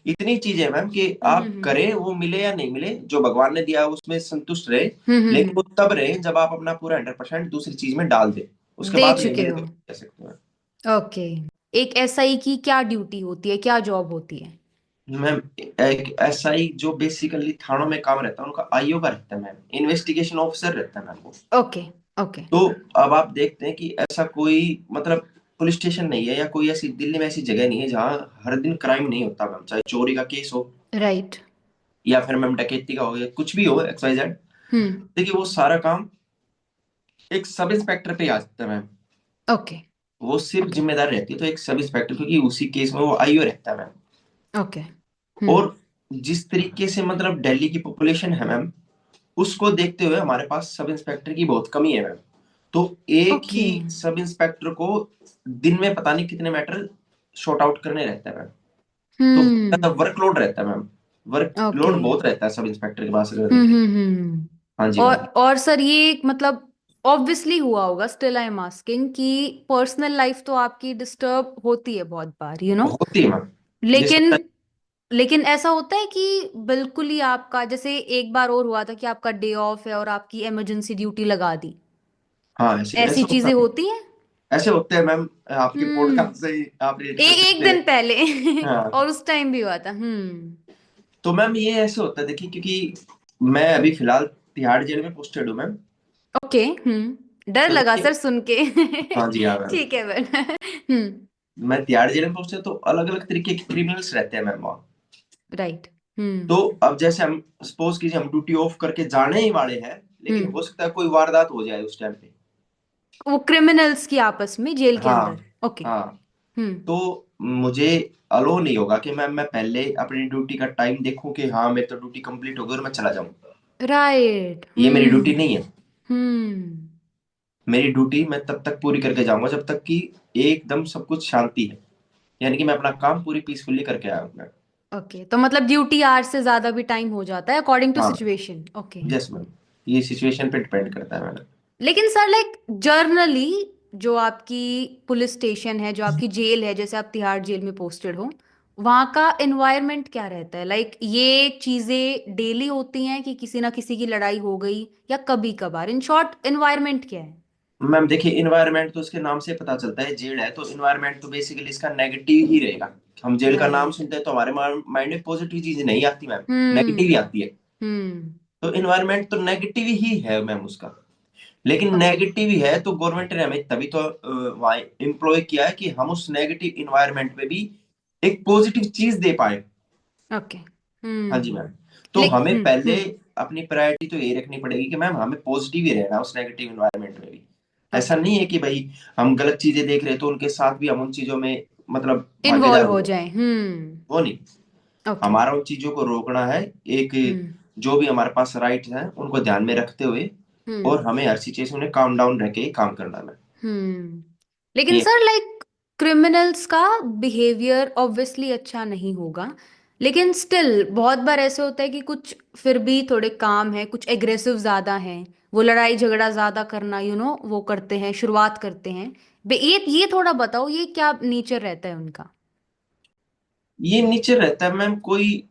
इतनी चीज है मैम कि आप हम्म करें, वो मिले या नहीं मिले, जो भगवान ने दिया उसमें संतुष्ट रहे। लेकिन हम्म वो तब रहे जब आप अपना पूरा 100% दूसरी चीज में डाल दें। उसके दे बाद नहीं चुके मिले हो। तो कह सकते हैं। ओके। एक एसआई की क्या ड्यूटी होती है, क्या जॉब होती है? मैम एक एसआई जो बेसिकली थानों में काम रहता है उनका आईओ का रहता है मैम, इन्वेस्टिगेशन ऑफिसर रहता है मैम वो। ओके। ओके। तो अब आप देखते हैं कि ऐसा कोई मतलब पुलिस स्टेशन नहीं है या कोई ऐसी दिल्ली में ऐसी जगह नहीं है जहाँ हर दिन क्राइम नहीं होता मैम, चाहे चोरी का केस हो राइट। या फिर मैम डकैती का हो या कुछ भी हो एक्स वाई जेड। हम्म। देखिए वो सारा काम एक सब इंस्पेक्टर पे आ जाता है मैम। ओके। वो सिर्फ ओके। जिम्मेदार रहती है तो एक सब इंस्पेक्टर, क्योंकि उसी केस में वो आईओ रहता है मैम। ओके। और जिस तरीके से मतलब दिल्ली की पॉपुलेशन है मैम, उसको देखते हुए हमारे पास सब इंस्पेक्टर की बहुत कमी है मैम। तो एक ही ओके। सब इंस्पेक्टर को दिन में पता नहीं कितने मैटर शॉर्ट आउट करने रहते हैं मैम। तो बहुत ज्यादा हम्म। वर्कलोड रहता है मैम, ओके। वर्कलोड बहुत रहता है सब इंस्पेक्टर के पास अगर देखें। हम्म। हाँ जी मैम। और सर ये मतलब ऑब्वियसली हुआ होगा, स्टिल आई एम आस्किंग कि पर्सनल लाइफ तो आपकी डिस्टर्ब होती है बहुत बार, होती है मैम। जिस लेकिन लेकिन ऐसा होता है कि बिल्कुल ही आपका, जैसे एक बार और हुआ था कि आपका डे ऑफ है और आपकी इमरजेंसी ड्यूटी लगा दी, हाँ ऐसे ऐसी ऐसे होता चीजें है। होती हैं? ऐसे होते हैं मैम, आपके हम्म। पॉडकास्ट से ही आप रीड कर एक सकते हैं। दिन पहले हाँ। और उस टाइम भी हुआ था। तो मैम ये ऐसे होता है देखिए, क्योंकि मैं अभी फिलहाल तिहाड़ जेल में पोस्टेड हूँ मैम। ओके। डर तो लगा देखिए, सर सुन के हाँ जी हाँ मैम, ठीक है बट मैं तिहाड़ जेल में पोस्टेड तो अलग अलग तरीके के क्रिमिनल्स रहते हैं मैम वहाँ। राइट। तो अब जैसे हम सपोज कीजिए हम ड्यूटी ऑफ करके जाने ही वाले हैं, लेकिन हम्म। हो सकता है कोई वारदात हो जाए उस टाइम पे। वो क्रिमिनल्स की आपस में जेल के हाँ अंदर। ओके। हाँ। हम्म। तो मुझे अलो नहीं होगा कि मैं पहले अपनी ड्यूटी का टाइम देखूं कि हाँ मेरी तो ड्यूटी कंप्लीट हो गई और मैं चला जाऊं। राइट। ये मेरी ड्यूटी नहीं है। हम्म। मेरी ड्यूटी मैं तब तक पूरी करके जाऊंगा जब तक कि एकदम सब कुछ शांति है, यानी कि मैं अपना काम पूरी पीसफुली करके आया हूं मैं। ओके, तो मतलब ड्यूटी आवर से ज्यादा भी टाइम हो जाता है अकॉर्डिंग टू हाँ सिचुएशन। ओके। यस मैम, ये सिचुएशन पे डिपेंड करता है मैडम। लेकिन सर लाइक जर्नली जो आपकी पुलिस स्टेशन है, जो आपकी जेल है, जैसे आप तिहाड़ जेल में पोस्टेड हो, वहाँ का एनवायरनमेंट क्या रहता है? लाइक ये चीजें डेली होती हैं कि किसी ना किसी की लड़ाई हो गई, या कभी कभार? इन शॉर्ट एनवायरनमेंट क्या है? मैम देखिए, इन्वायरमेंट तो इसके नाम से पता चलता है जेल है, तो इन्वायरमेंट तो बेसिकली इसका नेगेटिव ही रहेगा। हम जेल का नाम राइट। सुनते हैं तो हमारे माइंड में पॉजिटिव चीजें नहीं आती मैम, नेगेटिव ही हम्म। आती है। हम्म। तो इन्वायरमेंट तो नेगेटिव ही है मैम उसका। लेकिन ओके। नेगेटिव ही है तो गवर्नमेंट ने हमें तभी तो वहाँ एम्प्लॉय किया है कि हम उस नेगेटिव इन्वायरमेंट में भी एक पॉजिटिव चीज दे पाए। ओके। हाँ जी मैम। तो ले हमें पहले हम्म। अपनी प्रायोरिटी तो यही रखनी पड़ेगी कि मैम हमें पॉजिटिव ही रहना उस नेगेटिव इन्वायरमेंट में भी। ऐसा ओके। नहीं है कि भाई हम गलत चीजें देख रहे तो उनके साथ भी हम उन चीजों में मतलब भागीदार इन्वॉल्व हो हो जाए, जाए। वो नहीं। ओके। हमारा उन चीजों को रोकना है। एक हम्म। जो भी हमारे पास राइट है उनको ध्यान में रखते हुए, हम्म। और हमें हर सिचुएशन में काम डाउन रह के ही काम करना है। लेकिन ये सर लाइक क्रिमिनल्स का बिहेवियर ऑब्वियसली अच्छा नहीं होगा, लेकिन स्टिल बहुत बार ऐसे होता है कि कुछ फिर भी थोड़े काम है, कुछ एग्रेसिव ज्यादा हैं, वो लड़ाई झगड़ा ज्यादा करना वो करते हैं, शुरुआत करते हैं। ये थोड़ा बताओ, ये क्या नेचर रहता है उनका? ये नेचर रहता है मैम कोई,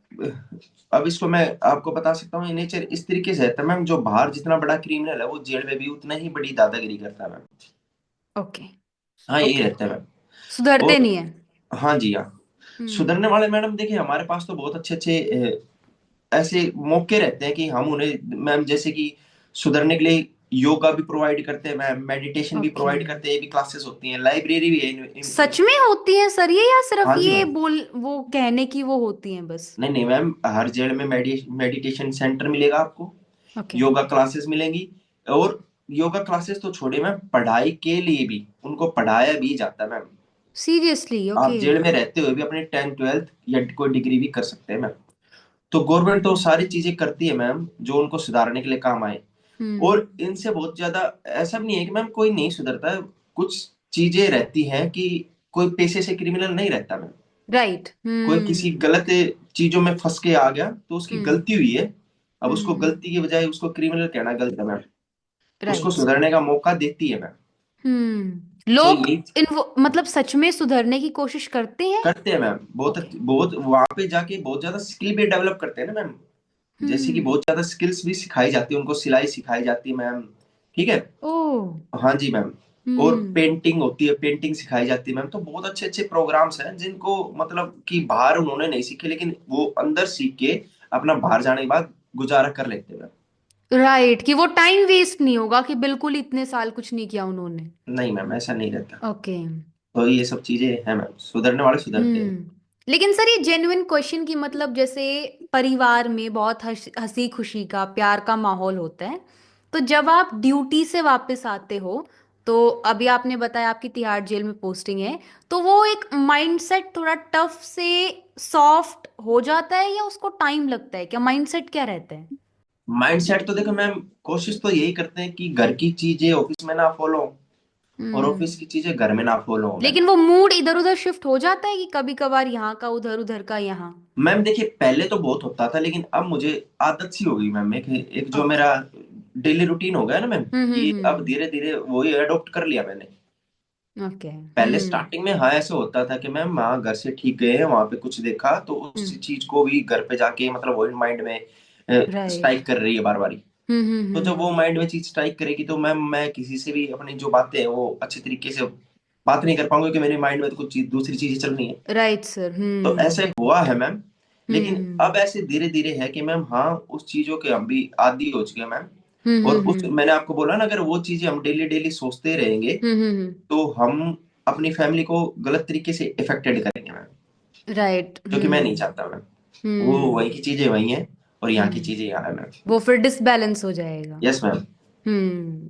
अब इसको मैं आपको बता सकता हूँ। ये नेचर इस तरीके से रहता है मैम, जो बाहर जितना बड़ा क्रिमिनल है वो जेल में भी उतना ही बड़ी दादागिरी करता है मैम। ओके। हाँ यही ओके। रहता है मैम। सुधरते और नहीं है। हाँ जी हाँ, हम्म। सुधरने वाले मैडम देखिए हमारे पास तो बहुत अच्छे अच्छे ऐसे मौके रहते हैं कि हम उन्हें मैम जैसे कि सुधरने के लिए योगा भी प्रोवाइड करते हैं मैम, मेडिटेशन भी ओके। प्रोवाइड करते हैं, ये भी क्लासेस होती हैं, लाइब्रेरी भी है सच में होती है सर ये, या सिर्फ हाँ जी ये मैम। बोल वो कहने की वो होती है बस? नहीं नहीं मैम, हर जेल में मेडिटेशन सेंटर मिलेगा आपको, ओके। योगा क्लासेस मिलेंगी। और योगा क्लासेस तो छोड़िए मैम, पढ़ाई के लिए भी उनको पढ़ाया भी जाता है मैम। सीरियसली? आप ओके। जेल में रहते हुए भी अपने 10th 12th या कोई डिग्री भी कर सकते हैं मैम। तो गवर्नमेंट तो सारी चीजें करती है मैम जो उनको सुधारने के लिए काम आए। हम्म। और इनसे बहुत ज्यादा ऐसा भी नहीं है कि मैम कोई नहीं सुधरता है। कुछ चीजें रहती हैं कि कोई पैसे से क्रिमिनल नहीं रहता मैम। राइट। कोई किसी हम्म। गलत चीजों में फंस के आ गया तो उसकी हम्म। गलती हुई है। अब उसको हम्म। गलती की बजाय उसको क्रिमिनल कहना गलत है मैम। उसको राइट। सुधरने का मौका देती है मैम। तो लोग यही मतलब सच में सुधरने की कोशिश करते हैं? करते हैं मैम, बहुत ओके। बहुत वहां पे जाके बहुत ज्यादा स्किल भी डेवलप करते हैं ना मैम। जैसे कि हम्म। बहुत ज्यादा स्किल्स भी सिखाई जाती है उनको, सिलाई सिखाई जाती है मैम। ठीक है। ओ। हाँ जी मैम। और हम्म। पेंटिंग होती है, पेंटिंग सिखाई जाती है मैम। तो बहुत अच्छे अच्छे प्रोग्राम्स हैं जिनको मतलब कि बाहर उन्होंने नहीं सीखे, लेकिन वो अंदर सीख के अपना बाहर जाने के बाद गुजारा कर लेते हैं मैम। राइट, कि वो टाइम वेस्ट नहीं होगा कि बिल्कुल इतने साल कुछ नहीं किया उन्होंने। नहीं मैम, ऐसा नहीं रहता। ओके। तो ये सब चीजें हैं मैम, सुधरने वाले सुधरते हैं। लेकिन सर ये जेन्युइन क्वेश्चन की मतलब जैसे परिवार में बहुत हंसी खुशी का प्यार का माहौल होता है, तो जब आप ड्यूटी से वापस आते हो, तो अभी आपने बताया आपकी तिहाड़ जेल में पोस्टिंग है, तो वो एक माइंडसेट थोड़ा टफ से सॉफ्ट हो जाता है या उसको टाइम लगता है? क्या माइंडसेट क्या रहता है? माइंड सेट तो देखो मैम, कोशिश तो यही करते हैं कि घर की चीजें ऑफिस में ना फॉलो, और ऑफिस हम्म। की चीजें घर में ना फॉलो हो मैम। लेकिन वो मूड इधर उधर शिफ्ट हो जाता है कि कभी कभार यहाँ का उधर, उधर का यहाँ। मैम देखिए, पहले तो बहुत होता था, लेकिन अब मुझे आदत सी हो गई मैम। एक जो ओके। मेरा डेली रूटीन हो गया ना मैम, कि अब हम्म। धीरे धीरे वही अडॉप्ट कर लिया मैंने। ओके। पहले स्टार्टिंग में हाँ ऐसे होता था कि मैम वहाँ घर से ठीक गए, वहां पे कुछ देखा तो उस हम्म। चीज को भी घर पे जाके मतलब वही माइंड में राइट। स्ट्राइक कर रही है बार बार। तो जब वो माइंड में चीज स्ट्राइक करेगी तो मैम मैं किसी से भी अपनी जो बातें हैं वो अच्छी तरीके से बात नहीं कर पाऊंगा, कि मेरे माइंड में तो कुछ दूसरी चीजें चल रही है। Right sir. तो ऐसे हुआ है मैम। लेकिन हम्म। अब ऐसे धीरे धीरे है कि मैम हाँ, उस चीजों के हम भी आदी हो चुके हैं मैम। और उस हम्म। मैंने आपको बोला ना, अगर वो चीजें हम डेली डेली सोचते रहेंगे तो हम अपनी फैमिली को गलत तरीके से इफेक्टेड करेंगे मैम, राइट। जो कि मैं नहीं चाहता मैम। वो वहीं की हम्म। चीजें वहीं हैं और यहाँ की हम्म। चीजें यहाँ है मैम। वो फिर डिसबैलेंस हो जाएगा। Yes ma'am. हम्म।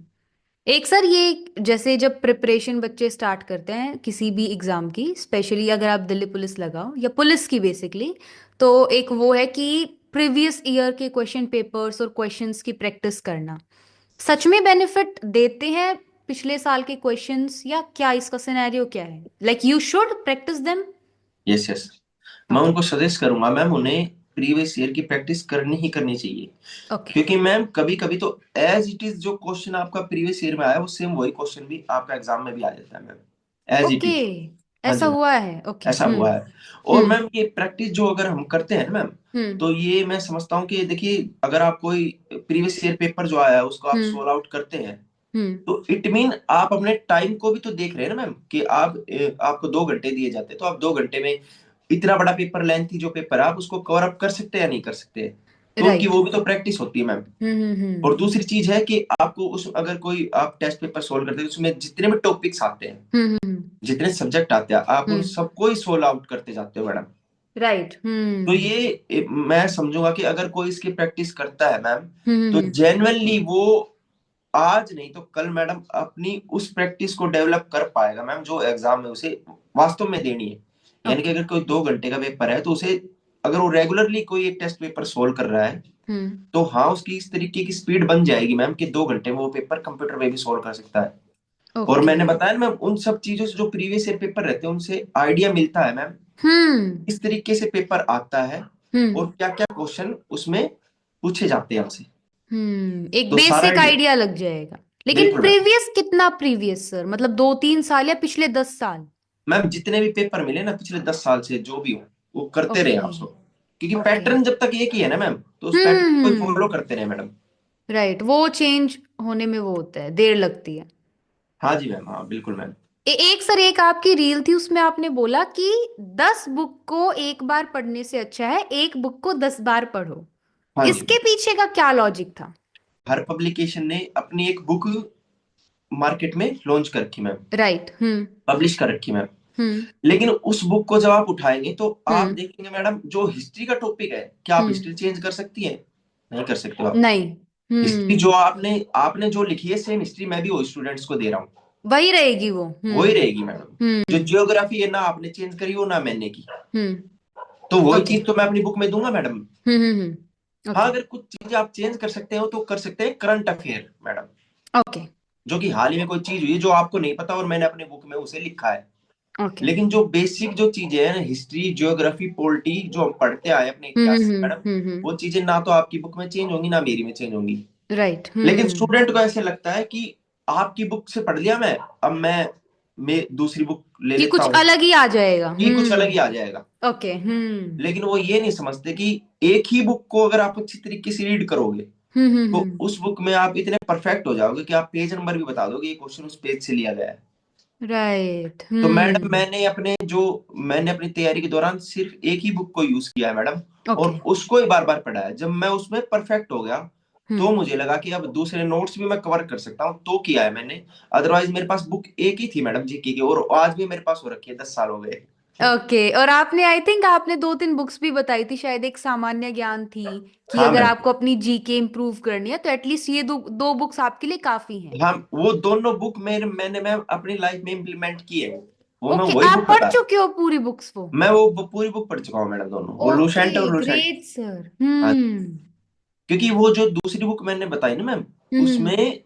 एक सर ये जैसे जब प्रिपरेशन बच्चे स्टार्ट करते हैं किसी भी एग्जाम की, स्पेशली अगर आप दिल्ली पुलिस लगाओ या पुलिस की बेसिकली, तो एक वो है कि प्रीवियस ईयर के क्वेश्चन पेपर्स और क्वेश्चंस की प्रैक्टिस करना सच में बेनिफिट देते हैं पिछले साल के क्वेश्चंस, या क्या इसका सिनेरियो क्या है? Like you should practice them. Yes yes, मैं ओके। उनको सजेस्ट करूंगा मैम, उन्हें प्रीवियस ईयर की प्रैक्टिस करनी ही करनी चाहिए। ओके। क्योंकि मैम कभी कभी तो एज इट इज जो क्वेश्चन आपका प्रीवियस ईयर में आया, वो सेम वही क्वेश्चन भी आपका एग्जाम में भी आ जाता है ma'am, as it okay. Is. हाँ ऐसा जी मैम, हुआ है? ओके। ऐसा हुआ है। और हम्म। मैम ये प्रैक्टिस जो अगर हम करते हैं ना मैम, हम्म। तो ये मैं समझता हूँ कि देखिए, अगर आप कोई प्रीवियस ईयर पेपर जो आया है उसको आप हम्म। सोल्व आउट करते हैं, हम्म। तो इट मीन आप अपने टाइम को भी तो देख रहे हैं ना मैम, कि आप आपको 2 घंटे दिए जाते हैं, तो आप 2 घंटे में इतना बड़ा पेपर, लेंथी जो पेपर है, आप उसको कवर अप कर सकते हैं या नहीं कर सकते। तो उनकी राइट। वो भी तो प्रैक्टिस होती है मैम। और दूसरी चीज है कि आपको उस अगर कोई आप टेस्ट पेपर सोल्व करते हैं तो उसमें जितने भी टॉपिक्स आते हैं, हम्म। जितने सब्जेक्ट आते हैं, आप उन हम्म। सबको ही सोल्व आउट करते जाते हो मैडम। राइट। तो ये मैं समझूंगा कि अगर कोई इसकी प्रैक्टिस करता है मैम, तो हम्म। जेन्युइनली वो आज नहीं तो कल मैडम अपनी उस प्रैक्टिस को डेवलप कर पाएगा मैम, जो एग्जाम में उसे वास्तव में देनी है। यानी कि ओके। अगर कोई 2 घंटे का पेपर है तो उसे, अगर वो रेगुलरली कोई एक टेस्ट पेपर सोल्व कर रहा है, हम्म। तो हाँ उसकी इस तरीके की स्पीड बन जाएगी मैम कि 2 घंटे में वो पेपर कंप्यूटर में भी सोल्व कर सकता है। और ओके। मैंने बताया ना मैम, उन सब चीजों से जो प्रीवियस ईयर पेपर रहते हैं उनसे आइडिया मिलता है मैम, हम्म। इस तरीके से पेपर आता है और हम्म। क्या क्या क्वेश्चन उसमें पूछे जाते हैं हमसे। एक तो सारा बेसिक आइडिया, आइडिया लग जाएगा। लेकिन बिल्कुल मैम। प्रीवियस कितना प्रीवियस सर, मतलब 2-3 साल या पिछले 10 साल? मैम जितने भी पेपर मिले ना पिछले 10 साल से, जो भी हो वो करते रहे ओके। आप सब। क्योंकि ओके। पैटर्न जब तक एक ही है ना मैम, तो उस पैटर्न को फॉलो हम्म। करते रहे मैडम। राइट, वो चेंज होने में वो होता है, देर लगती है। हाँ जी मैम, हाँ बिल्कुल मैम। एक सर एक आपकी रील थी उसमें आपने बोला कि 10 बुक को एक बार पढ़ने से अच्छा है एक बुक को 10 बार पढ़ो। हाँ जी इसके मैम, पीछे का क्या लॉजिक था? हर पब्लिकेशन ने अपनी एक बुक मार्केट में लॉन्च कर रखी मैम, राइट। पब्लिश कर रखी मैम। हम्म। लेकिन उस बुक को जब आप उठाएंगे तो आप हम्म। देखेंगे मैडम, जो हिस्ट्री का टॉपिक है, क्या आप हम्म। हिस्ट्री चेंज कर सकती है? नहीं कर सकते हो आप। नहीं। हिस्ट्री जो आपने आपने जो लिखी है, सेम हिस्ट्री मैं भी वो स्टूडेंट्स को दे रहा हूँ, वही रहेगी वो। वही रहेगी मैडम। जो हम्म। जियोग्राफी है ना आपने चेंज करी हो ना मैंने की, हम्म। तो वही ओके। चीज तो मैं अपनी बुक में दूंगा मैडम। हाँ ओके। अगर कुछ चीजें आप चेंज कर सकते हो तो कर सकते हैं, करंट अफेयर मैडम, ओके। जो कि हाल ही में कोई चीज हुई है जो आपको नहीं पता और मैंने अपने बुक में उसे लिखा है। ओके। लेकिन जो बेसिक जो चीजें हैं, हिस्ट्री ज्योग्राफी पॉलिटी, जो हम पढ़ते आए अपने इतिहास से मैडम, वो चीजें ना तो आपकी बुक में चेंज होंगी ना मेरी में चेंज होंगी। राइट। लेकिन स्टूडेंट को ऐसे लगता है कि आपकी बुक से पढ़ लिया मैं, अब मैं दूसरी बुक ले कि लेता कुछ हूँ, अलग ही आ जाएगा। ये कुछ अलग ही आ जाएगा। ओके। लेकिन वो ये नहीं समझते कि एक ही बुक को अगर आप अच्छी तरीके से रीड करोगे, तो उस बुक में आप इतने परफेक्ट हो जाओगे कि आप पेज नंबर भी बता दोगे ये क्वेश्चन उस पेज से लिया गया है। राइट। तो मैडम मैंने अपनी तैयारी के दौरान सिर्फ एक ही बुक को यूज किया है मैडम, और ओके। उसको ही बार बार पढ़ा है। जब मैं उसमें परफेक्ट हो गया तो हम्म। मुझे लगा कि अब दूसरे नोट्स भी मैं कवर कर सकता हूँ, तो किया है मैंने। अदरवाइज मेरे पास बुक एक ही थी मैडम जीके की, और आज भी मेरे पास हो रखी है, 10 साल हो गए। ओके, और आपने आई थिंक आपने दो तीन बुक्स भी बताई थी, शायद एक सामान्य ज्ञान थी कि हाँ अगर मैम। आपको अपनी जीके इम्प्रूव करनी है तो एटलीस्ट ये दो दो बुक्स आपके लिए काफी हैं। हाँ, वो दोनों बुक मैंने मैम अपनी लाइफ में इम्प्लीमेंट की है। वो मैं ओके, वही आप बुक पढ़ बता, चुके हो पूरी बुक्स वो? मैं वो पूरी बुक पढ़ चुका हूँ मैडम, दोनों, वो ओके, लूसेंट और लूसेंट। Great sir. हाँ, क्योंकि वो जो दूसरी बुक मैंने बताई ना मैम, हम्म। उसमें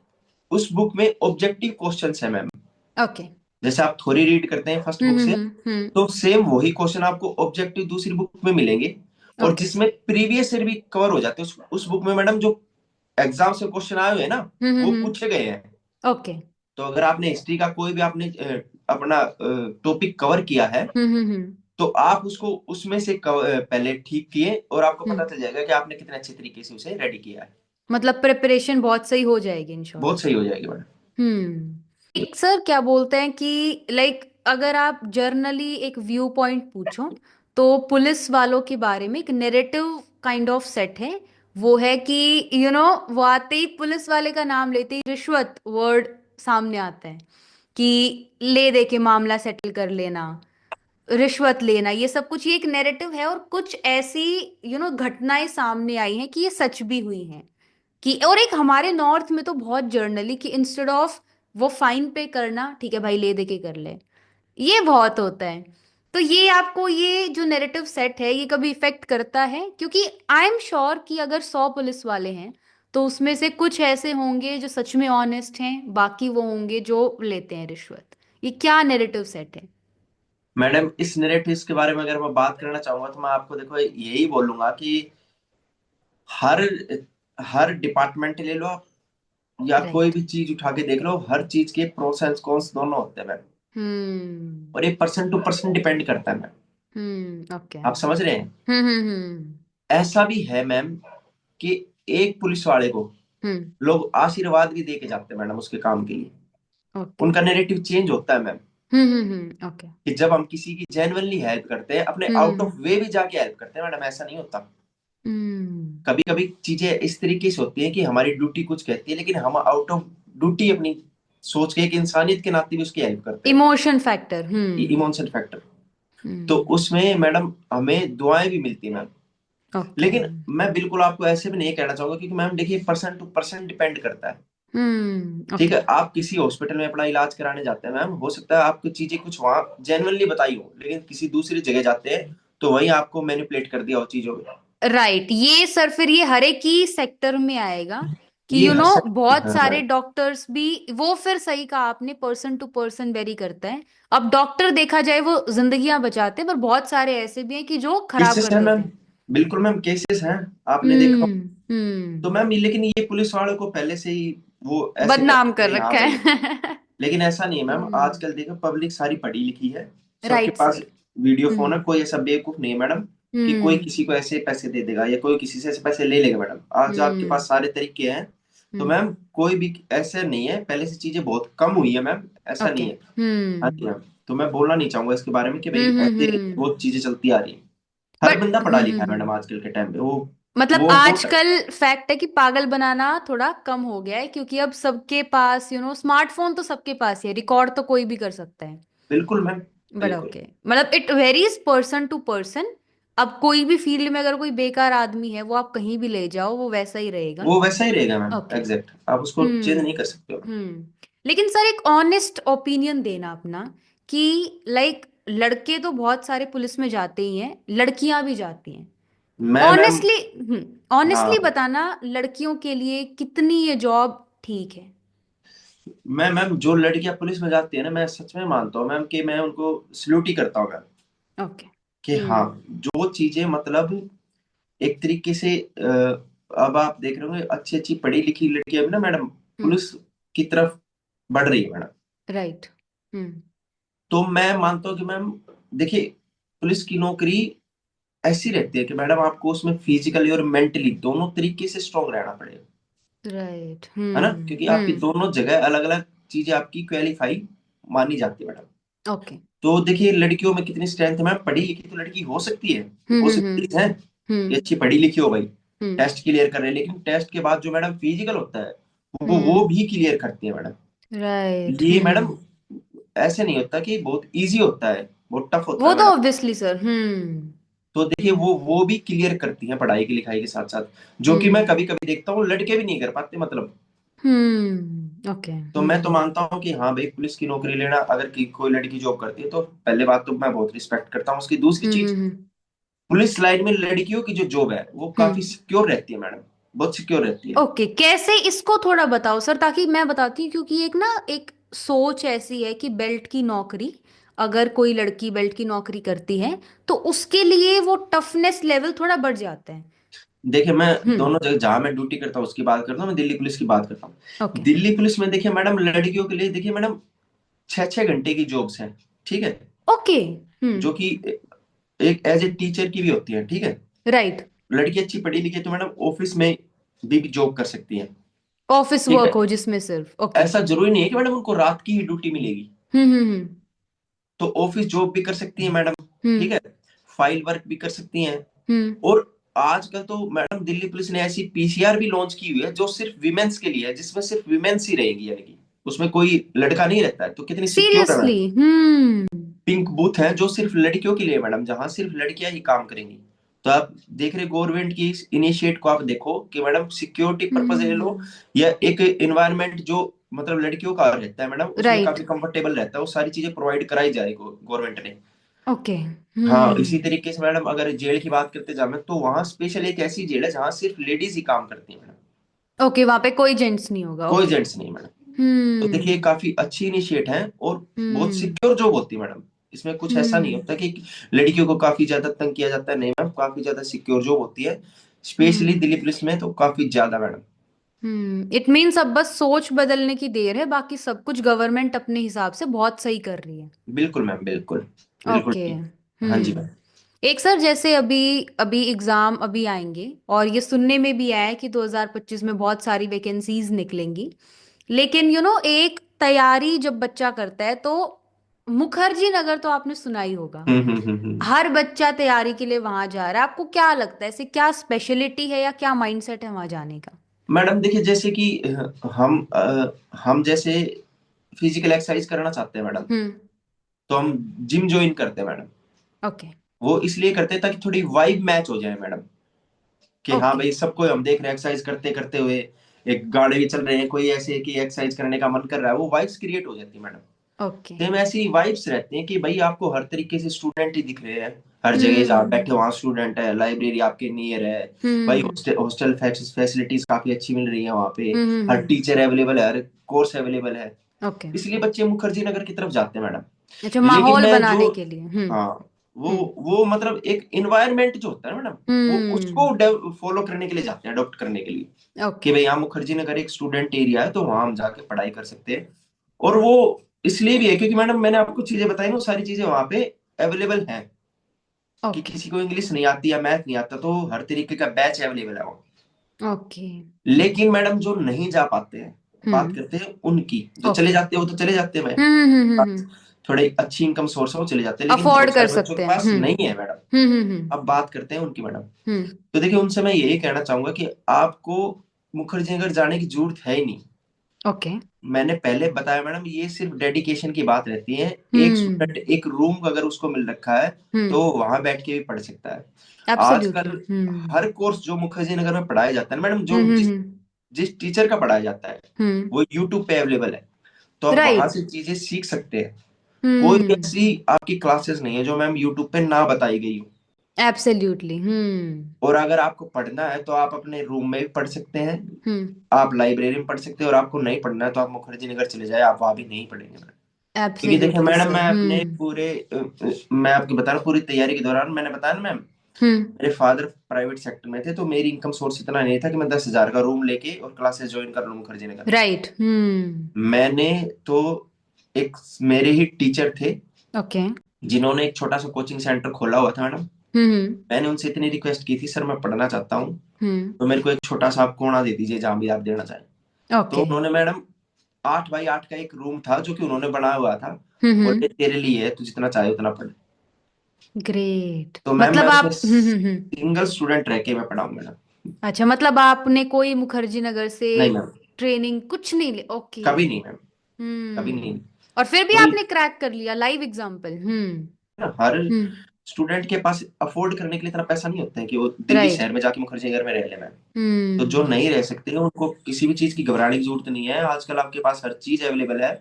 उस बुक में ऑब्जेक्टिव क्वेश्चंस है मैम। ओके। जैसे आप थ्योरी रीड करते हैं फर्स्ट बुक से, हम्म। तो सेम वही क्वेश्चन आपको ऑब्जेक्टिव दूसरी बुक में मिलेंगे, और ओके। जिसमें प्रीवियस ईयर भी कवर हो जाते हैं। उस बुक में मैडम जो एग्जाम से क्वेश्चन आए हुए हैं ना, वो हम्म। पूछे गए हैं। ओके। तो अगर आपने हिस्ट्री का कोई भी आपने अपना टॉपिक कवर किया है, हम्म। तो आप उसको उसमें से पहले ठीक किए, और आपको पता हम्म। चल जाएगा कि आपने कितने अच्छे तरीके से उसे रेडी किया है। मतलब प्रिपरेशन बहुत सही हो जाएगी इन शॉर्ट। बहुत सही हो जाएगी मैडम। एक सर क्या बोलते हैं कि लाइक अगर आप जर्नली एक व्यू पॉइंट पूछो तो पुलिस वालों के बारे में एक नेरेटिव काइंड ऑफ सेट है। वो है कि वो आते ही पुलिस वाले का नाम लेते ही रिश्वत वर्ड सामने आता है कि ले दे के मामला सेटल कर लेना, रिश्वत लेना, ये सब कुछ, ये एक नेरेटिव है। और कुछ ऐसी घटनाएं सामने आई हैं कि ये सच भी हुई हैं कि, और एक हमारे नॉर्थ में तो बहुत जर्नली कि इंस्टेड ऑफ वो फाइन पे करना, ठीक है भाई ले दे के कर ले, ये बहुत होता है। तो ये आपको ये जो नैरेटिव सेट है ये कभी इफेक्ट करता है? क्योंकि आई एम श्योर कि अगर 100 पुलिस वाले हैं तो उसमें से कुछ ऐसे होंगे जो सच में ऑनेस्ट हैं, बाकी वो होंगे जो लेते हैं रिश्वत। ये क्या नैरेटिव सेट है? मैडम, इस नैरेटिव्स के बारे में अगर मैं बात करना चाहूंगा, तो मैं आपको देखो यही बोलूंगा कि हर हर डिपार्टमेंट ले लो आप, या कोई राइट। भी चीज उठा के देख लो, हर चीज के प्रोस एंड कॉन्स दोनों होते हैं मैम। हम्म। और ये पर्सन टू पर्सन डिपेंड करता है मैम। ओके। आप समझ रहे हैं? हम्म। ऐसा भी है मैम कि एक पुलिस वाले को हम्म। लोग आशीर्वाद भी दे के जाते हैं मैडम उसके काम के लिए। ओके। उनका नैरेटिव चेंज होता है मैम, ओके। कि जब हम किसी की जेन्युइनली हेल्प करते हैं, अपने आउट हम्म। ऑफ वे भी जाके हेल्प करते हैं मैडम, ऐसा नहीं होता। हम्म। कभी कभी चीजें इस तरीके से होती हैं कि हमारी ड्यूटी कुछ कहती है, लेकिन हम आउट ऑफ ड्यूटी अपनी सोच के, एक इंसानियत के नाते भी उसकी हेल्प करते हैं। Emotion factor. Emotion factor. तो हम्म। उसमें मैडम हमें दुआएं भी मिलती है मैम। ओके। लेकिन मैं बिल्कुल आपको ऐसे भी नहीं कहना चाहूंगा, क्योंकि मैम देखिए, पर्सन टू पर्सन डिपेंड करता है। ठीक ओके। है, आप किसी हॉस्पिटल में अपना इलाज कराने जाते हैं मैम, हो सकता है आपको चीजें कुछ वहां जेन्युइनली बताई हो, लेकिन किसी दूसरी जगह जाते हैं तो वहीं आपको मैनिपुलेट कर दिया हो चीजों में। राइट, ये सर फिर ये हर एक ही सेक्टर में आएगा कि ये हर सकती बहुत हाँ सारे मैम। डॉक्टर्स भी, वो फिर सही कहा आपने, पर्सन टू पर्सन वेरी करता है। अब डॉक्टर देखा जाए वो जिंदगियां बचाते हैं, पर बहुत सारे ऐसे भी हैं कि जो खराब केसेस कर है देते मैम, हैं। बिल्कुल मैम, केसेस हैं, आपने देखा। हम्म। तो मैम लेकिन ये पुलिस वालों को पहले से ही वो ऐसे बदनाम करते कर हैं, हाँ रखा भाई। है। लेकिन ऐसा नहीं है मैम, आजकल देखो पब्लिक सारी पढ़ी लिखी है, सबके राइट पास सर। वीडियो फोन हम्म। है, कोई ऐसा बेवकूफ नहीं है मैडम कि कोई हम्म। किसी को ऐसे पैसे दे देगा, या कोई किसी से ऐसे पैसे ले लेगा मैडम। आज आपके हम्म। पास सारे तरीके हैं। तो हम्म। मैम कोई भी ऐसा नहीं है, पहले से चीजें बहुत कम हुई है मैम, ऐसा ओके। नहीं है। हाँ जी मैम। तो मैं बोलना नहीं चाहूंगा इसके बारे में कि भाई ऐसे हम्म। बहुत चीजें चलती आ रही है। हर बट बंदा पढ़ा लिखा है मैडम आजकल के टाइम पे, वो मतलब वो आजकल फैक्ट है कि पागल बनाना थोड़ा कम हो गया है, क्योंकि अब सबके पास स्मार्टफोन तो सबके पास ही है, रिकॉर्ड तो कोई भी कर सकता है। बिल्कुल मैम, बट बिल्कुल। ओके, मतलब it varies person to person. अब कोई भी फील्ड में अगर कोई बेकार आदमी है वो आप कहीं भी ले जाओ वो वैसा ही रहेगा। वो वैसा ही रहेगा मैम, ओके। एग्जैक्ट, आप उसको चेंज हम्म। नहीं कर सकते हो। लेकिन सर एक ऑनेस्ट ओपिनियन देना अपना कि लाइक लड़के तो बहुत सारे पुलिस में जाते ही हैं, लड़कियां भी जाती हैं। मैं मैम, ऑनेस्टली, ऑनेस्टली हाँ, बताना लड़कियों के लिए कितनी ये जॉब ठीक है? मैं मैम जो लड़कियां पुलिस में जाती है ना, मैं सच में मानता हूँ मैम कि मैं उनको सल्यूट ही करता हूँ मैम। ओके। कि हाँ, हम्म। जो चीजें मतलब एक तरीके से अब आप देख रहे होंगे, अच्छी अच्छी पढ़ी लिखी लड़कियां भी ना मैडम हम्म। पुलिस की तरफ बढ़ रही है मैडम। राइट। हम्म। तो मैं मानता हूँ कि मैम देखिए, पुलिस की नौकरी ऐसी रहती है कि मैडम आपको उसमें फिजिकली और मेंटली दोनों तरीके से स्ट्रांग रहना पड़ेगा। राइट। है ना, क्योंकि आपकी दोनों जगह अलग अलग चीजें आपकी क्वेलिफाई मानी जाती है मैडम। ओके। तो देखिए लड़कियों में कितनी स्ट्रेंथ है मैम, पढ़ी लिखी तो लड़की हो सकती है, पॉसिबिलिटीज है कि हम्म अच्छी पढ़ी लिखी हो भाई, हम्म टेस्ट क्लियर कर रहे हैं, लेकिन टेस्ट के बाद जो मैडम फिजिकल होता है वो हम्म भी क्लियर करती है मैडम। राइट। ये मैडम ऐसे नहीं होता कि बहुत इजी होता है, बहुत टफ होता वो है तो मैडम। Obviously sir. तो देखिए वो भी क्लियर करती हैं पढ़ाई की लिखाई के साथ साथ, जो कि मैं हम्म कभी कभी देखता हूँ लड़के भी नहीं कर पाते मतलब। ओके। तो मैं तो मानता हूँ कि हाँ भाई पुलिस की नौकरी लेना, अगर कोई लड़की जॉब करती है तो पहले बात तो मैं बहुत रिस्पेक्ट करता हूँ उसकी। दूसरी चीज, हम्म पुलिस लाइन में लड़कियों की जो जॉब है वो काफी हम्म सिक्योर रहती है मैडम, बहुत सिक्योर रहती है। ओके, कैसे इसको थोड़ा बताओ सर, ताकि मैं बताती हूँ, क्योंकि एक ना एक सोच ऐसी है कि बेल्ट की नौकरी, अगर कोई लड़की बेल्ट की नौकरी करती है तो उसके लिए वो टफनेस लेवल थोड़ा बढ़ जाता है। देखिए मैं हम्म दोनों जगह जहां मैं ड्यूटी करता हूँ उसकी बात करता हूँ, मैं दिल्ली पुलिस की बात करता हूँ। ओके दिल्ली पुलिस में देखिए मैडम लड़कियों के लिए देखिए मैडम 6-6 घंटे की जॉब्स हैं, ठीक है, ओके। जो कि एक एज ए टीचर की भी होती है, ठीक है। राइट। लड़की अच्छी पढ़ी लिखी है तो मैडम ऑफिस में भी जॉब कर सकती है, ऑफिस ठीक वर्क है। हो जिसमें सिर्फ ओके। ऐसा जरूरी नहीं है कि मैडम उनको रात की ही ड्यूटी मिलेगी, हम्म तो ऑफिस जॉब भी कर सकती है मैडम, ठीक हम्म है, फाइल वर्क भी कर सकती हैं। हम्म और आजकल तो मैडम दिल्ली पुलिस ने ऐसी पीसीआर भी लॉन्च की हुई है जो सिर्फ विमेंस के लिए है, जिसमें सिर्फ विमेंस ही रहेगी, यानी कि उसमें कोई लड़का नहीं रहता है, तो कितनी सिक्योर है सीरियसली। मैडम। हम्म पिंक बूथ है जो सिर्फ लड़कियों के लिए है मैडम, जहां सिर्फ लड़कियां ही काम करेंगी। तो आप देख रहे गवर्नमेंट की इनिशिएट को, आप देखो कि मैडम सिक्योरिटी पर्पज ले लो हम्म या एक एनवायरनमेंट जो मतलब लड़कियों का रहता है मैडम, उसमें राइट। काफी कंफर्टेबल रहता है, वो सारी चीजें प्रोवाइड कराई जाए गवर्नमेंट ने। ओके। हाँ इसी तरीके से मैडम अगर जेल की बात करते जाए तो वहां स्पेशल एक ऐसी जेल है जहां सिर्फ लेडीज ही काम करती है मैडम, ओके, वहां पे कोई जेंट्स नहीं होगा। कोई ओके। जेंट्स नहीं मैडम। तो देखिए हम्म काफी अच्छी इनिशिएट है और बहुत हम्म सिक्योर जॉब होती है मैडम। इसमें कुछ ऐसा नहीं हम्म होता कि लड़कियों को काफी ज्यादा तंग किया जाता है, नहीं मैम, काफी ज्यादा सिक्योर जॉब होती है, स्पेशली हम्म दिल्ली पुलिस में तो काफी ज्यादा मैडम। इट मीन्स अब बस सोच बदलने की देर है, बाकी सब कुछ गवर्नमेंट अपने हिसाब से बहुत सही कर रही है। बिल्कुल मैम, बिल्कुल बिल्कुल ओके। ठीक। हाँ जी मैम। एक सर, जैसे अभी अभी एग्जाम अभी आएंगे और ये सुनने में भी आया है कि 2025 में बहुत सारी वैकेंसीज निकलेंगी, लेकिन एक तैयारी जब बच्चा करता है तो मुखर्जी नगर तो आपने सुना ही होगा। हम्म। हर बच्चा तैयारी के लिए वहां जा रहा है। आपको क्या लगता है, ऐसे क्या स्पेशलिटी है या क्या माइंडसेट है वहां जाने का? मैडम देखिए जैसे कि हम जैसे फिजिकल एक्सरसाइज करना चाहते हैं मैडम, हम्म तो हम जिम ज्वाइन करते हैं मैडम। ओके वो इसलिए करते हैं ताकि थोड़ी वाइब मैच हो जाए मैडम, कि हाँ ओके भाई सबको हम देख रहे हैं एक्सरसाइज करते करते हुए, एक गाने भी चल रहे हैं, कोई ऐसे कि एक्सरसाइज करने का मन कर रहा है, वो वाइब्स क्रिएट हो जाती है मैडम। ओके। सेम ऐसी वाइब्स रहती हैं कि भाई आपको हर तरीके से स्टूडेंट ही दिख रहे हैं, हर जगह जहाँ हम्म बैठे वहां स्टूडेंट है, लाइब्रेरी आपके नियर है, भाई हम्म हॉस्टल हॉस्टल फैसिलिटीज काफी अच्छी मिल रही है वहाँ पे, हर हम्म टीचर अवेलेबल है, हर कोर्स अवेलेबल है, ओके। इसलिए बच्चे मुखर्जी नगर की तरफ जाते हैं मैडम। अच्छा, लेकिन माहौल मैं जो, बनाने के लिए। हाँ वो हम्म वो मतलब एक इन्वायरमेंट जो होता है मैडम, वो हम्म उसको फॉलो करने के लिए जाते हैं, अडॉप्ट करने के लिए, कि ओके भाई यहाँ मुखर्जी नगर एक स्टूडेंट एरिया है तो वहां हम जाके पढ़ाई कर सकते हैं। और वो इसलिए भी है क्योंकि मैडम मैंने आपको चीजें बताई ना, वो सारी चीजें वहां पे अवेलेबल हैं, कि ओके किसी को इंग्लिश नहीं आती या मैथ नहीं आता तो हर तरीके का बैच अवेलेबल है वहाँ। ओके। लेकिन मैडम जो नहीं जा पाते हैं, बात हम्म करते हैं उनकी, जो चले ओके। जाते हैं वो तो चले जाते हैं मैम, थोड़े अच्छी इनकम सोर्स है वो चले जाते हैं, लेकिन अफोर्ड बहुत कर सारे बच्चों सकते के हैं। पास नहीं है मैडम। हम्म अब बात करते हैं उनकी मैडम। हम्म तो देखिए उनसे मैं यही कहना चाहूंगा कि आपको मुखर्जी नगर जाने की जरूरत है ही नहीं। ओके। मैंने पहले बताया मैडम, ये सिर्फ डेडिकेशन की बात रहती है। एक हम्म स्टूडेंट एक रूम अगर उसको मिल रखा है तो हम्म वहां बैठ के भी पढ़ सकता है। एब्सोल्युटली। आजकल हर कोर्स जो मुखर्जी नगर में पढ़ाया जाता है मैडम, जो जिस हम्म जिस टीचर का पढ़ाया जाता है हम्म वो यूट्यूब पे अवेलेबल है, तो आप वहां राइट। से चीजें सीख सकते हैं। कोई हम्म ऐसी आपकी क्लासेस नहीं है जो मैम यूट्यूब पे ना बताई गई हो। एब्सोल्युटली। और अगर आपको पढ़ना है तो आप अपने रूम में भी पढ़ सकते हैं, हम्म आप लाइब्रेरी में पढ़ सकते हैं, और आपको नहीं पढ़ना है तो आप मुखर्जी नगर चले जाए, आप वहां भी नहीं पढ़ेंगे मैडम। क्योंकि देखिए एब्सोल्युटली मैडम मैं सर। अपने पूरे मैं आपको बता रहा हूँ पूरी तैयारी के दौरान मैंने बताया ना मैम, हम्म मेरे फादर प्राइवेट सेक्टर में थे तो मेरी इनकम सोर्स इतना नहीं था कि मैं 10,000 का रूम लेके और क्लासेस ज्वाइन कर लूँ मुखर्जी नगर में। राइट। मैंने तो एक मेरे ही टीचर थे ओके। जिन्होंने एक छोटा सा कोचिंग सेंटर खोला हुआ था मैडम, हम्म मैंने उनसे इतनी रिक्वेस्ट की थी, सर मैं पढ़ना चाहता हूँ, हम्म तो मेरे को एक छोटा सा आप कोना दे दीजिए जहाँ भी आप देना चाहें। तो ओके उन्होंने मैडम 8 बाई 8 का एक रूम था जो कि उन्होंने बनाया हुआ था, हम्म बोले तेरे लिए है, तू जितना चाहे उतना पढ़। ग्रेट तो मैम मैं मतलब उसमें आप सिंगल स्टूडेंट रह के मैं पढ़ा हूँ मैडम। अच्छा मतलब आपने कोई मुखर्जी नगर से नहीं मैम, ट्रेनिंग कुछ नहीं ले ओके कभी नहीं मैम, कभी हम्म नहीं। और फिर भी कोई आपने क्रैक कर लिया लाइव एग्जांपल हर हम्म स्टूडेंट के पास अफोर्ड करने के लिए इतना पैसा नहीं होता है कि वो दिल्ली राइट शहर में जाके मुखर्जी नगर में रह ले मैम। तो जो हम्म नहीं रह सकते उनको किसी भी चीज की घबराने की जरूरत नहीं है, आजकल आपके पास हर चीज अवेलेबल है,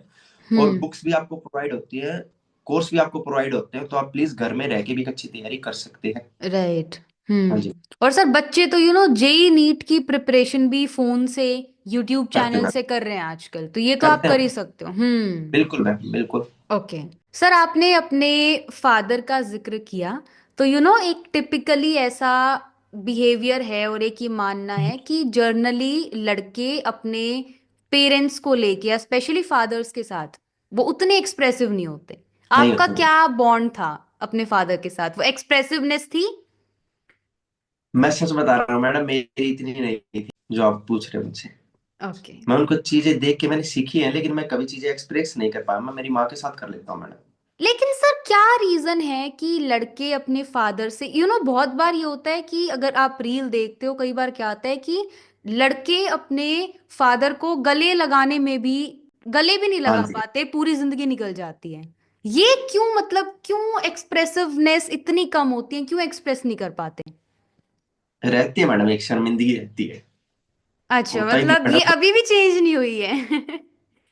और हम्म बुक्स भी आपको प्रोवाइड होती है, कोर्स भी आपको प्रोवाइड होते हैं, तो आप प्लीज घर में रह के भी एक अच्छी तैयारी कर सकते हैं। राइट हाँ जी, और सर बच्चे तो जेई नीट की प्रिपरेशन भी फोन से यूट्यूब करते हैं चैनल मैम, से कर रहे हैं आजकल तो ये तो आप करते कर हैं ही मैम। सकते हो बिल्कुल मैम, बिल्कुल। ओके सर आपने अपने फादर का जिक्र किया तो एक टिपिकली ऐसा बिहेवियर है और एक ये मानना है कि जर्नली लड़के अपने पेरेंट्स को लेके या स्पेशली फादर्स के साथ वो उतने एक्सप्रेसिव नहीं होते नहीं आपका होते मैम। क्या बॉन्ड था अपने फादर के साथ वो एक्सप्रेसिवनेस थी मैं सच बता रहा हूँ मैडम, मेरी इतनी नहीं थी जो आप पूछ रहे हो मुझसे। ओके मैं उनको चीजें देख के मैंने सीखी है, लेकिन मैं कभी चीजें एक्सप्रेस नहीं कर पाया, मैं मेरी माँ के साथ कर लेता हूँ मैडम। लेकिन सर क्या रीजन है कि लड़के अपने फादर से बहुत बार ये होता है कि अगर आप रील देखते हो कई बार क्या आता है कि लड़के अपने फादर को गले लगाने में भी गले भी नहीं हाँ लगा जी, पाते पूरी जिंदगी निकल जाती है ये क्यों मतलब क्यों एक्सप्रेसिवनेस इतनी कम होती है क्यों एक्सप्रेस नहीं कर पाते रहती है मैडम, एक शर्मिंदगी रहती है। अच्छा होता ही नहीं मतलब ये मैडम, अभी भी चेंज नहीं हुई है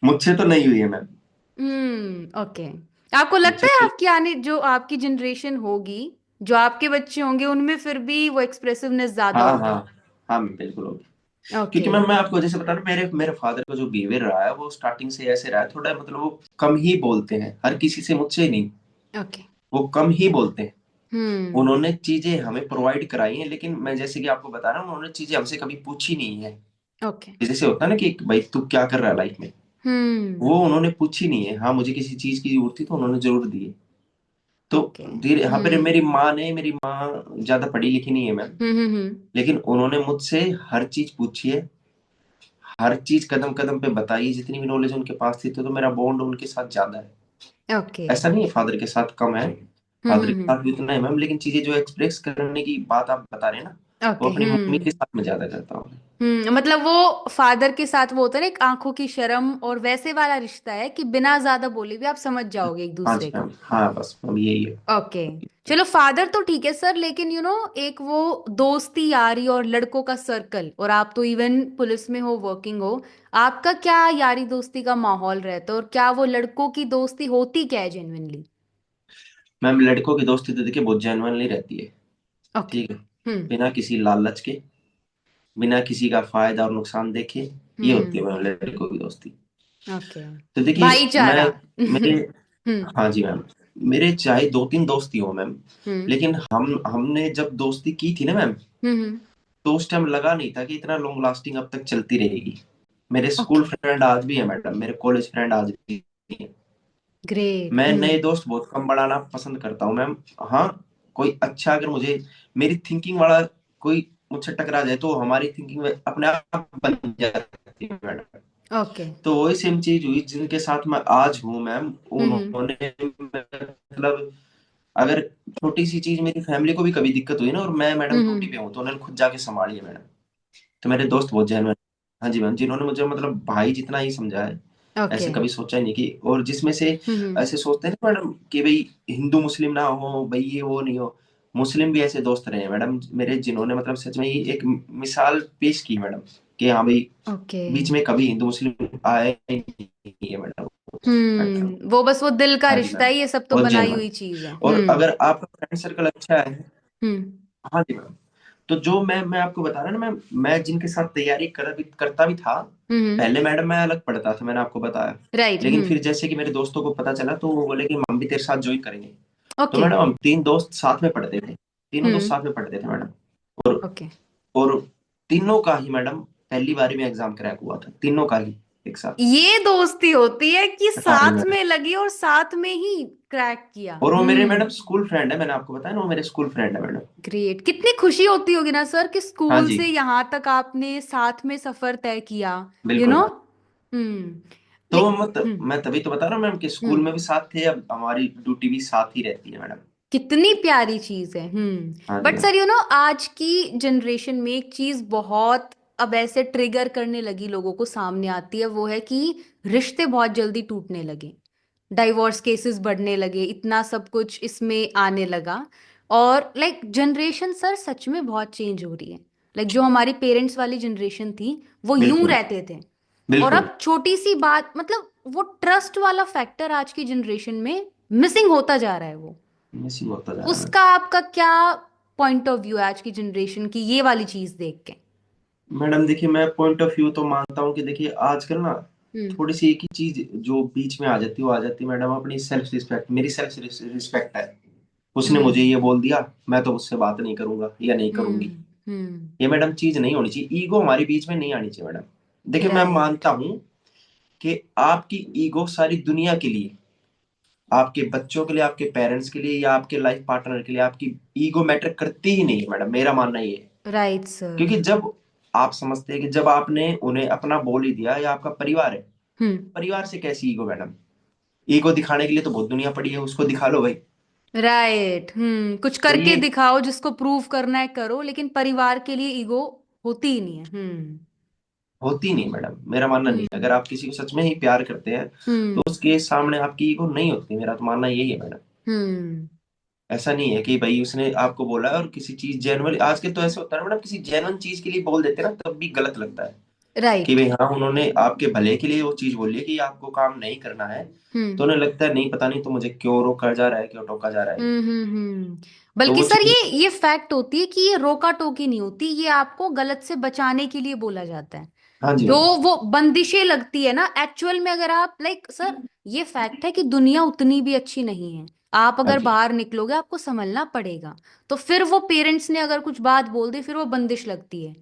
मुझसे तो नहीं हुई है मैम। ओके आपको लगता मुझसे है नहीं। आपकी आने जो आपकी जनरेशन होगी जो आपके बच्चे होंगे उनमें फिर भी वो एक्सप्रेसिवनेस ज्यादा हाँ हाँ, होगी हाँ मैम, बिल्कुल होगी। क्योंकि ओके मैम मैं आपको जैसे बता रहा हूँ, मेरे मेरे फादर का जो बिहेवियर रहा है वो स्टार्टिंग से ऐसे रहा है, थोड़ा मतलब वो कम ही बोलते हैं हर किसी से, मुझसे ही नहीं, ओके वो कम ही बोलते हैं। हम्म उन्होंने चीजें हमें प्रोवाइड कराई हैं, लेकिन मैं जैसे कि आपको बता रहा हूँ, उन्होंने चीजें हमसे कभी पूछी नहीं है। ओके जैसे होता है ना कि भाई तू क्या कर रहा है लाइफ में, हम्म वो उन्होंने पूछी नहीं है। हाँ, मुझे किसी चीज की जरूरत थी तो उन्होंने जरूर दी है। तो ओके धीरे, हाँ, पर मेरी माँ ज्यादा पढ़ी लिखी नहीं है मैम, लेकिन उन्होंने मुझसे हर चीज पूछी है, हर चीज कदम कदम पे बताई है, जितनी भी नॉलेज उनके पास थी, तो मेरा बॉन्ड उनके साथ ज्यादा है। ओके ऐसा नहीं है फादर के साथ कम है, फादर के साथ भी उतना है मैम, लेकिन चीजें जो एक्सप्रेस करने की बात आप बता रहे हैं ना, वो ओके अपनी मम्मी के साथ में ज्यादा करता हूँ। मतलब वो फादर के साथ वो होता है ना एक आंखों की शर्म और वैसे वाला रिश्ता है कि बिना ज्यादा बोले भी आप समझ जाओगे एक हाँ दूसरे जी को मैम, हाँ बस मैम यही है। ओके चलो फादर तो ठीक है सर लेकिन एक वो दोस्ती यारी और लड़कों का सर्कल और आप तो इवन पुलिस में हो वर्किंग हो आपका क्या यारी दोस्ती का माहौल रहता है और क्या वो लड़कों की दोस्ती होती क्या है जेन्युइनली मैम लड़कों की दोस्ती तो देखिए बहुत जेन्युइनली रहती है, ओके ठीक है, हम्म बिना किसी लालच के, बिना किसी का फायदा और नुकसान देखे, ये होती है हम्म मैम लड़कों की दोस्ती। ओके तो देखिए भाईचारा मैं, मेरे, हम्म हाँ जी मैम, मेरे चाहे 2-3 दोस्त ही हो मैम, हम्म लेकिन हमने जब दोस्ती की थी ना मैम, हम्म तो उस टाइम लगा नहीं था कि इतना लॉन्ग लास्टिंग अब तक चलती रहेगी। मेरे स्कूल ओके फ्रेंड आज भी है मैडम, मेरे कॉलेज फ्रेंड आज भी है। ग्रेट मैं नए दोस्त बहुत कम बनाना पसंद करता हूँ मैम। हाँ, कोई अच्छा अगर मुझे, मेरी थिंकिंग वाला कोई मुझसे टकरा जाए, तो हमारी थिंकिंग अपने आप बन जाती है मैडम। ओके तो वही सेम चीज हुई जिनके साथ मैं आज हूँ मैम, हम्म उन्होंने मतलब, अगर छोटी सी चीज मेरी फैमिली को भी कभी दिक्कत हुई ना, और मैं मैडम ड्यूटी हम्म पे हूँ, तो उन्होंने खुद जाके संभाली है मैडम। तो मेरे दोस्त बहुत जेन्युइन। हाँ जी मैम, जिन्होंने मुझे मतलब भाई जितना ही समझा है, ओके ऐसे कभी सोचा ही नहीं कि, और जिसमें से हम्म ऐसे सोचते हैं ना मैडम कि भाई हिंदू मुस्लिम ना हो भाई, ये वो नहीं हो, मुस्लिम भी ऐसे दोस्त रहे हैं मैडम मेरे, जिन्होंने मतलब सच में ही एक मिसाल पेश की मैडम, कि हाँ भाई ओके बीच में कभी हिंदू मुस्लिम आए ही नहीं है मैडम। मैडम, वो बस वो दिल का हाँ जी रिश्ता मैम, है ये सब तो बहुत बनाई जेन्युइन। हुई चीज है और अगर आपका फ्रेंड सर्कल अच्छा है, हम्म हाँ जी मैम, तो जो मैं आपको बता रहा ना मैम, मैं जिनके साथ तैयारी करता भी था, हम्म पहले मैडम मैं अलग पढ़ता था, मैंने आपको बताया, राइट लेकिन फिर जैसे कि मेरे दोस्तों को पता चला, तो वो बोले कि हम भी तेरे साथ ज्वाइन करेंगे। तो ओके मैडम हम 3 दोस्त साथ में पढ़ते थे, तीनों दोस्त हम्म साथ में पढ़ते थे मैडम। और ओके और तीनों का ही मैडम पहली बारी में एग्जाम क्रैक हुआ था, तीनों का ही एक साथ। ये दोस्ती होती है कि हाँ जी साथ मैडम, में लगी और साथ में ही क्रैक किया। और वो मेरे मैडम स्कूल फ्रेंड है, मैंने आपको बताया ना, वो मेरे स्कूल फ्रेंड है मैडम। ग्रेट, कितनी खुशी होती होगी ना सर कि हाँ स्कूल जी, से यहाँ तक आपने साथ में सफर तय किया, यू बिल्कुल। नो। हम्म। ले तो मतलब हम्म मैं तभी तो बता रहा हूँ मैम कि स्कूल हम्म में भी साथ थे, अब हमारी ड्यूटी भी साथ ही रहती है मैडम। कितनी प्यारी चीज है। हाँ जी बट मैम। सर आज की जनरेशन में एक चीज बहुत अब ऐसे ट्रिगर करने लगी, लोगों को सामने आती है, वो है कि रिश्ते बहुत जल्दी टूटने लगे, डाइवोर्स केसेस बढ़ने लगे, इतना सब कुछ इसमें आने लगा। और जनरेशन सर सच में बहुत चेंज हो रही है। जो हमारी पेरेंट्स वाली जनरेशन थी वो यूं बिल्कुल रहते थे, और बिल्कुल। अब छोटी सी बात वो ट्रस्ट वाला फैक्टर आज की जनरेशन में मिसिंग होता जा रहा है। वो मिस ही होता जा रहा है उसका आपका क्या पॉइंट ऑफ व्यू है आज की जनरेशन की ये वाली चीज देख के? मैडम। देखिए, मैं पॉइंट ऑफ व्यू तो मानता हूँ कि देखिए आजकल ना हम्म थोड़ी सी एक ही चीज जो बीच में आ जाती है, वो आ जाती है मैडम अपनी सेल्फ रिस्पेक्ट। मेरी सेल्फ रिस्पेक्ट है, उसने मुझे हम्म ये बोल दिया, मैं तो उससे बात नहीं करूंगा या नहीं करूंगी। हम्म। ये मैडम चीज नहीं होनी चाहिए, ईगो हमारी बीच में नहीं आनी चाहिए मैडम। देखिए, मैं राइट। मानता हूँ कि आपकी ईगो सारी दुनिया के लिए, आपके बच्चों के लिए, आपके पेरेंट्स के लिए या आपके लाइफ पार्टनर के लिए, आपकी ईगो मैटर करती ही नहीं है मैडम। मेरा मानना ये है। Right sir. क्योंकि जब आप समझते हैं कि जब आपने उन्हें अपना बोल ही दिया, या आपका परिवार है, हम्म। परिवार से कैसी ईगो मैडम? ईगो दिखाने के लिए तो बहुत दुनिया पड़ी है, उसको दिखा लो भाई। राइट। कुछ तो करके ये दिखाओ, जिसको प्रूव करना है करो, लेकिन परिवार के लिए ईगो होती ही नहीं है। होती नहीं मैडम, मेरा मानना नहीं है। हम्म अगर आप किसी को सच में ही प्यार करते हैं हम्म तो उसके सामने आपकी ईगो नहीं होती, मेरा तो मानना यही है मैडम। हम्म। ऐसा नहीं है कि भाई उसने आपको बोला और किसी चीज जेन्युइन, आज के तो ऐसे होता है ना मैडम, किसी जेन्युइन चीज के लिए बोल देते हैं ना, तब भी गलत लगता है कि राइट। भाई हाँ, उन्होंने आपके भले के लिए वो चीज बोली है कि आपको काम नहीं करना है। हम्म तो उन्हें लगता है नहीं, पता नहीं तो मुझे क्यों रोका जा रहा है, क्यों टोका जा रहा है। हम्म। तो बल्कि वो सर चीज। ये फैक्ट होती है कि ये रोका टोकी नहीं होती, ये आपको गलत से बचाने के लिए बोला जाता है। हाँ जी जो मैम। वो बंदिशें लगती है ना एक्चुअल में, अगर आप सर ये फैक्ट है कि दुनिया उतनी भी अच्छी नहीं है। आप हाँ अगर जी। बाहर निकलोगे आपको संभलना पड़ेगा। तो फिर वो पेरेंट्स ने अगर कुछ बात बोल दी, फिर वो बंदिश लगती है।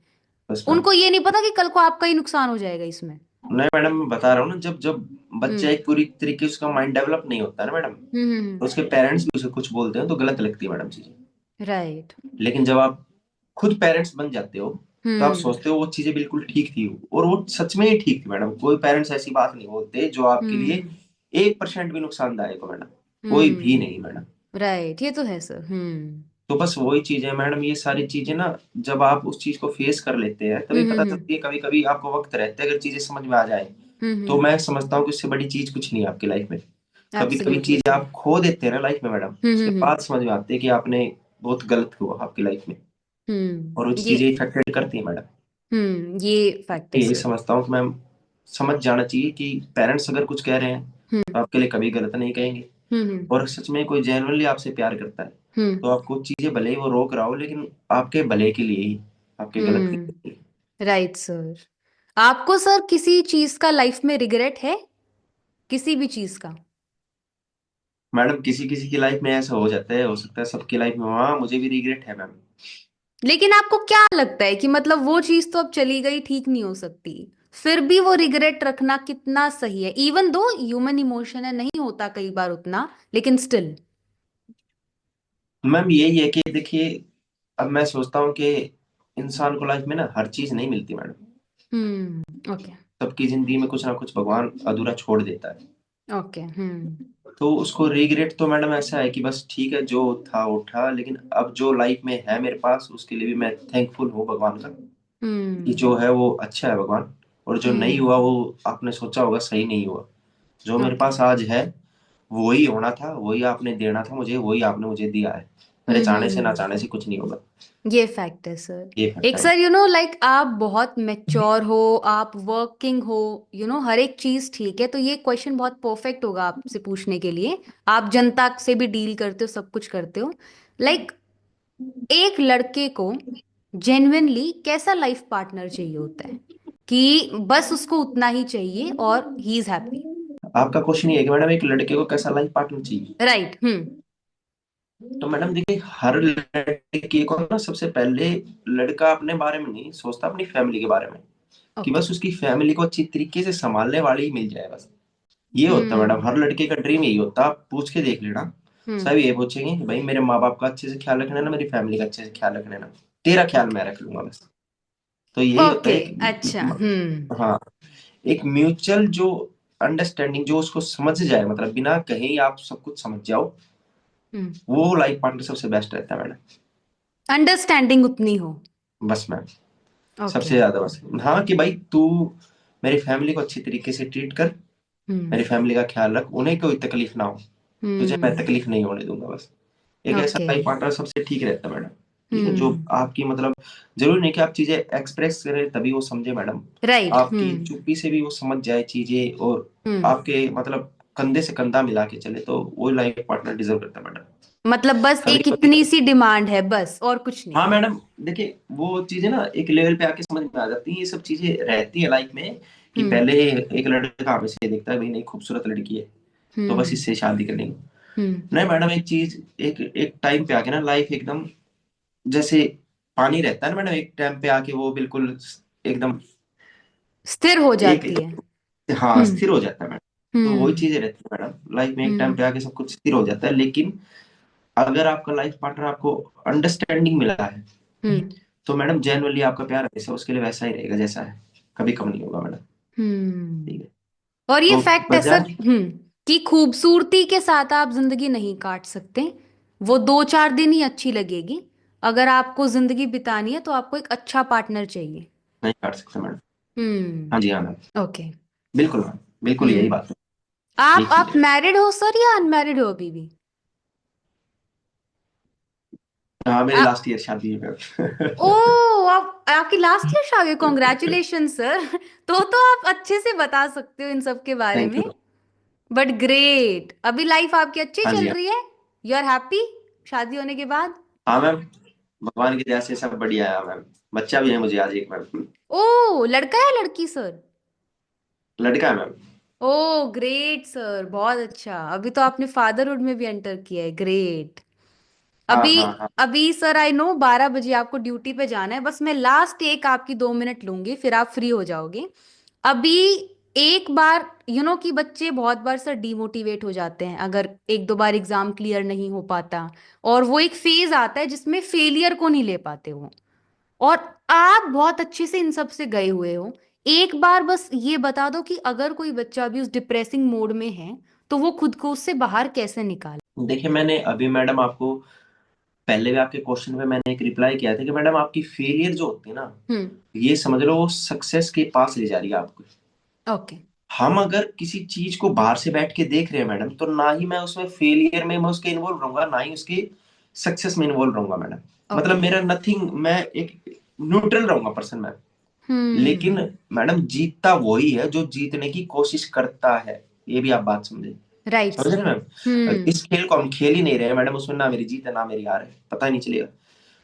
बस मैम। उनको ये नहीं पता कि कल को आपका ही नुकसान हो जाएगा इसमें। नहीं मैडम, मैं बता रहा हूँ ना, जब जब बच्चा हम्म एक पूरी तरीके से उसका माइंड डेवलप नहीं होता है ना मैडम, तो उसके पेरेंट्स भी उसे कुछ बोलते हैं तो गलत लगती है मैडम चीजें। राइट। लेकिन जब आप खुद पेरेंट्स बन जाते हो तो आप हम्म सोचते हो वो चीजें बिल्कुल ठीक थी, और वो सच में ही ठीक थी मैडम। कोई पेरेंट्स ऐसी बात नहीं बोलते जो आपके लिए हम्म 1% भी नुकसानदायक हो मैडम। कोई भी नहीं हम्म। मैडम। राइट, ये तो है सर। तो बस वही चीज है मैडम, ये सारी चीजें ना जब आप उस चीज को फेस कर लेते हैं तभी पता हम्म चलती है। कभी कभी आपको वक्त रहता है, अगर चीजें समझ में आ जाए तो हम्म। मैं समझता हूँ कि उससे बड़ी चीज कुछ नहीं है आपकी लाइफ में। कभी कभी एब्सोल्युटली चीजें सर। आप खो देते हैं ना लाइफ में मैडम, उसके हम्म। बाद समझ में आते हैं कि आपने बहुत गलत हुआ आपकी लाइफ में, और वो ये चीजें इफेक्टेड करती है मैडम। ये फैक्ट है यही सर। समझता हूँ कि मैं समझ जाना चाहिए कि पेरेंट्स अगर कुछ कह रहे हैं हम्म तो आपके लिए कभी गलत नहीं कहेंगे। हम्म और सच में कोई जेन्युइनली आपसे प्यार करता है हम्म तो आपको चीजें भले ही वो रोक रहा हो, लेकिन आपके भले के लिए ही, आपके गलत के लिए। Right sir. आपको सर किसी चीज का लाइफ में रिग्रेट है, किसी भी चीज का? मैडम, किसी किसी की लाइफ में ऐसा हो जाता है, हो सकता है सबकी लाइफ में। हाँ, मुझे भी रिग्रेट है मैम। लेकिन आपको क्या लगता है कि वो चीज तो अब चली गई, ठीक नहीं हो सकती, फिर भी वो रिग्रेट रखना कितना सही है? इवन दो ह्यूमन इमोशन है, नहीं होता कई बार उतना, लेकिन स्टिल। मैम यही है कि देखिए, अब मैं सोचता हूँ कि इंसान को लाइफ में ना हर चीज नहीं मिलती मैडम। ओके। सबकी जिंदगी में कुछ ना कुछ भगवान अधूरा छोड़ देता है। ओके। तो उसको रिग्रेट तो मैडम ऐसा है कि बस ठीक है, जो था वो था, लेकिन अब जो लाइफ में है मेरे पास उसके लिए भी मैं थैंकफुल हूँ भगवान का, कि हम्म जो है वो अच्छा है भगवान। और जो नहीं हम्म। हुआ वो आपने सोचा होगा सही नहीं हुआ। जो मेरे ओके। पास आज है वही होना था, वही आपने देना था मुझे, वही आपने मुझे दिया है। मेरे चाहने से ना हम्म। चाहने से कुछ नहीं होगा। ये फैक्ट है सर। ये फैक्ट एक है। सर आप बहुत मेच्योर हो, आप वर्किंग हो, हर एक चीज ठीक है, तो ये क्वेश्चन बहुत परफेक्ट होगा आपसे पूछने के लिए। आप जनता से भी डील करते हो, सब कुछ करते हो। लाइक एक लड़के को जेन्युइनली कैसा लाइफ पार्टनर चाहिए होता है कि बस उसको उतना ही चाहिए और ही इज हैप्पी? आपका क्वेश्चन ये है कि मैडम एक लड़के को कैसा लाइफ पार्टनर चाहिए। राइट। तो मैडम देखिए, हर लड़के को ना सबसे पहले लड़का अपने बारे में नहीं सोचता, अपनी फैमिली के बारे में, कि ओके। बस उसकी फैमिली को अच्छी तरीके से संभालने वाली ही मिल जाए बस। ये होता है मैडम, हम्म। हर लड़के का ड्रीम यही होता है, आप पूछ के देख लेना। हम्म। सब ये पूछेंगे कि भाई मेरे माँ बाप का अच्छे से ख्याल रखना है ना, मेरी फैमिली का अच्छे से ख्याल रखना है ना, तेरा ख्याल ओके। मैं रख लूंगा बस। तो यही होता ओके। है अच्छा। एक, हम्म। हाँ, एक म्यूचुअल जो अंडरस्टैंडिंग, जो उसको समझ जाए, मतलब बिना कहे ही आप सब कुछ समझ जाओ, हम्म। वो लाइफ पार्टनर सबसे बेस्ट रहता है मैडम। अंडरस्टैंडिंग उतनी हो। बस मैम, ओके। सबसे ज्यादा बस, हाँ कि भाई तू मेरी फैमिली को अच्छी तरीके से ट्रीट कर, हम्म। मेरी फैमिली का ख्याल रख, उन्हें कोई तकलीफ ना हो, तुझे मैं हम्म। तकलीफ नहीं होने दूंगा बस। एक ऐसा ओके। लाइफ पार्टनर सबसे ठीक रहता है मैडम। ठीक है, जो हम्म। आपकी मतलब, जरूरी नहीं कि आप चीजें एक्सप्रेस करें तभी वो समझे मैडम, राइट। आपकी हम्म। चुप्पी से भी वो समझ जाए चीजें, और हम्म। आपके मतलब कंधे से कंधा मिला के चले, तो वो लाइफ पार्टनर डिजर्व करता है मैडम। मतलब बस कभी एक कभी, इतनी सी डिमांड है बस, और कुछ नहीं। हाँ मैडम, देखिए वो चीजें ना एक लेवल पे आके समझ में आ जाती हैं, ये सब चीजें रहती है लाइफ में, कि हम्म। पहले एक लड़का हमें से देखता है भाई नहीं खूबसूरत लड़की है, तो बस हम्म। इससे शादी करनी है। हम्म। नहीं मैडम, एक चीज, एक एक टाइम पे आके ना लाइफ एकदम जैसे पानी रहता है ना मैडम, एक टाइम पे आके वो बिल्कुल एकदम स्थिर हो एक, जाती है। हाँ हम्म। स्थिर हो जाता है मैडम। तो वही हम्म। चीजें रहती है मैडम लाइफ में, एक टाइम हम्म। पे आके सब कुछ स्थिर हो जाता है, लेकिन अगर आपका लाइफ पार्टनर आपको अंडरस्टैंडिंग मिला है, हम्म। तो मैडम जेन्युइनली आपका प्यार हमेशा उसके लिए वैसा ही रहेगा जैसा है, कभी कम नहीं होगा मैडम। ठीक है, और ये तो फैक्ट है सर। बजाय, कि खूबसूरती के साथ आप जिंदगी नहीं काट सकते। वो 2-4 दिन ही अच्छी लगेगी। अगर आपको जिंदगी बितानी है तो आपको एक अच्छा पार्टनर चाहिए। नहीं काट सकते मैडम। हाँ जी, हाँ मैम, हम्म। ओके। बिल्कुल मैम, बिल्कुल यही हम्म। बात है, यही आप चीज है। मैरिड हो सर या अनमैरिड हो अभी भी? हाँ मेरी आप लास्ट ईयर शादी है ओ, मैम। आप आपकी लास्ट ईयर शादी, कॉन्ग्रेचुलेशन सर। तो आप अच्छे से बता सकते हो इन सब के बारे थैंक में। यू। बट ग्रेट, अभी लाइफ आपकी अच्छी हाँ जी, चल हाँ। रही है। यू आर हैप्पी शादी होने के बाद? हाँ मैम, भगवान की दया से सब बढ़िया है मैम, बच्चा भी है मुझे आज एक मैम। ओ, लड़का या लड़की सर? लड़का है मैम। ओ ग्रेट सर, बहुत अच्छा। अभी तो आपने फादरहुड में भी एंटर किया है, ग्रेट। हाँ अभी हाँ हाँ। अभी सर आई नो 12 बजे आपको ड्यूटी पे जाना है, बस मैं लास्ट एक आपकी 2 मिनट लूंगी, फिर आप फ्री हो जाओगे। अभी एक बार कि बच्चे बहुत बार सर डीमोटिवेट हो जाते हैं अगर 1-2 बार एग्जाम क्लियर नहीं हो पाता। और वो एक फेज आता है जिसमें फेलियर को नहीं ले पाते वो। और आप बहुत अच्छे से इन सब से गए हुए हो। एक बार बस ये बता दो कि अगर कोई बच्चा भी उस डिप्रेसिंग मोड में है तो वो खुद को उससे बाहर कैसे निकाले। देखिए मैंने अभी मैडम आपको, पहले भी आपके क्वेश्चन पे मैंने एक रिप्लाई किया था कि मैडम आपकी फेलियर जो होती है ना, हम्म। ये समझ लो वो सक्सेस के पास ले जा रही है आपको। ओके। हम अगर किसी चीज को बाहर से बैठ के देख रहे हैं मैडम, तो ना ही मैं उसमें फेलियर में मैं उसके इन्वॉल्व रहूंगा, ना ही उसके सक्सेस में इन्वॉल्व रहूंगा मैडम। मतलब ओके। मेरा नथिंग, मैं एक न्यूट्रल रहूंगा पर्सन मैं। लेकिन हम्म। मैडम जीतता वही है जो जीतने की कोशिश करता है, ये भी आप बात समझे। राइट समझ सर। रहे हैं मैम, हम्म। इस खेल को हम खेल ही नहीं रहे हैं मैडम, उसमें ना मेरी जीत है ना मेरी हार है, पता ही नहीं चलेगा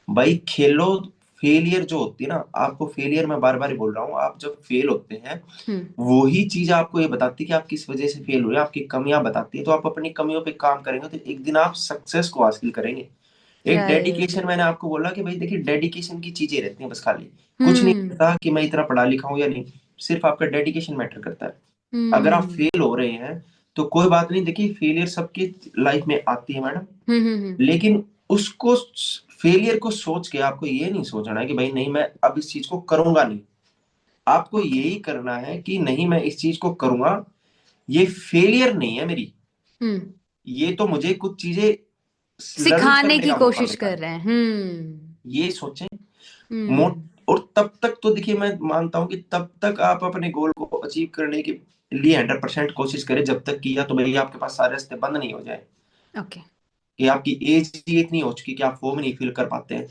भाई खेलो। फेलियर जो होती है ना, आपको फेलियर, मैं बार बार बोल रहा हूँ, आप जब फेल होते हैं, हम्म। वही चीज आपको ये बताती है कि आप किस वजह से फेल हुए, आपकी कमियां बताती है, तो आप अपनी कमियों पे काम करेंगे तो एक दिन आप सक्सेस को हासिल करेंगे। एक राइट। डेडिकेशन, मैंने आपको बोला कि भाई देखिए डेडिकेशन की चीजें रहती हैं बस, खाली कुछ नहीं हम्म। रहता कि मैं इतना पढ़ा लिखा हूँ या नहीं, सिर्फ आपका डेडिकेशन मैटर करता है। अगर आप हम्म। फेल हो रहे हैं तो कोई बात नहीं, देखिए फेलियर सबकी लाइफ में आती है मैडम, हम्म। हम्म। लेकिन उसको, फेलियर को सोच के आपको ये नहीं सोचना है कि भाई नहीं मैं अब इस चीज को करूंगा नहीं, आपको ओके। यही करना है कि नहीं मैं इस चीज को करूंगा, ये फेलियर नहीं है मेरी, हम्म। ये तो मुझे कुछ चीजें लर्न सिखाने करने की का मौका कोशिश मिला कर है, रहे हैं। हम्म। ये सोचें। मोट, हम्म। और तब तक तो देखिए मैं मानता हूं कि तब तक आप अपने गोल को अचीव करने के लिए 100% कोशिश करें, जब तक कि या तो भैया आपके पास सारे रास्ते बंद नहीं हो जाए, ओके। कि आपकी एज ही इतनी हो चुकी कि आप फॉर्म नहीं फिल कर पाते हैं,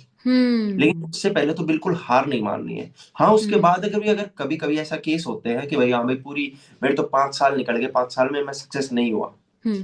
लेकिन हम्म। उससे पहले तो बिल्कुल हार नहीं माननी है। हाँ उसके हम्म। बाद अगर कभी कभी ऐसा केस होते हैं कि भाई हाँ भाई पूरी, मेरे तो 5 साल निकल गए, 5 साल में मैं सक्सेस नहीं हुआ, हम्म।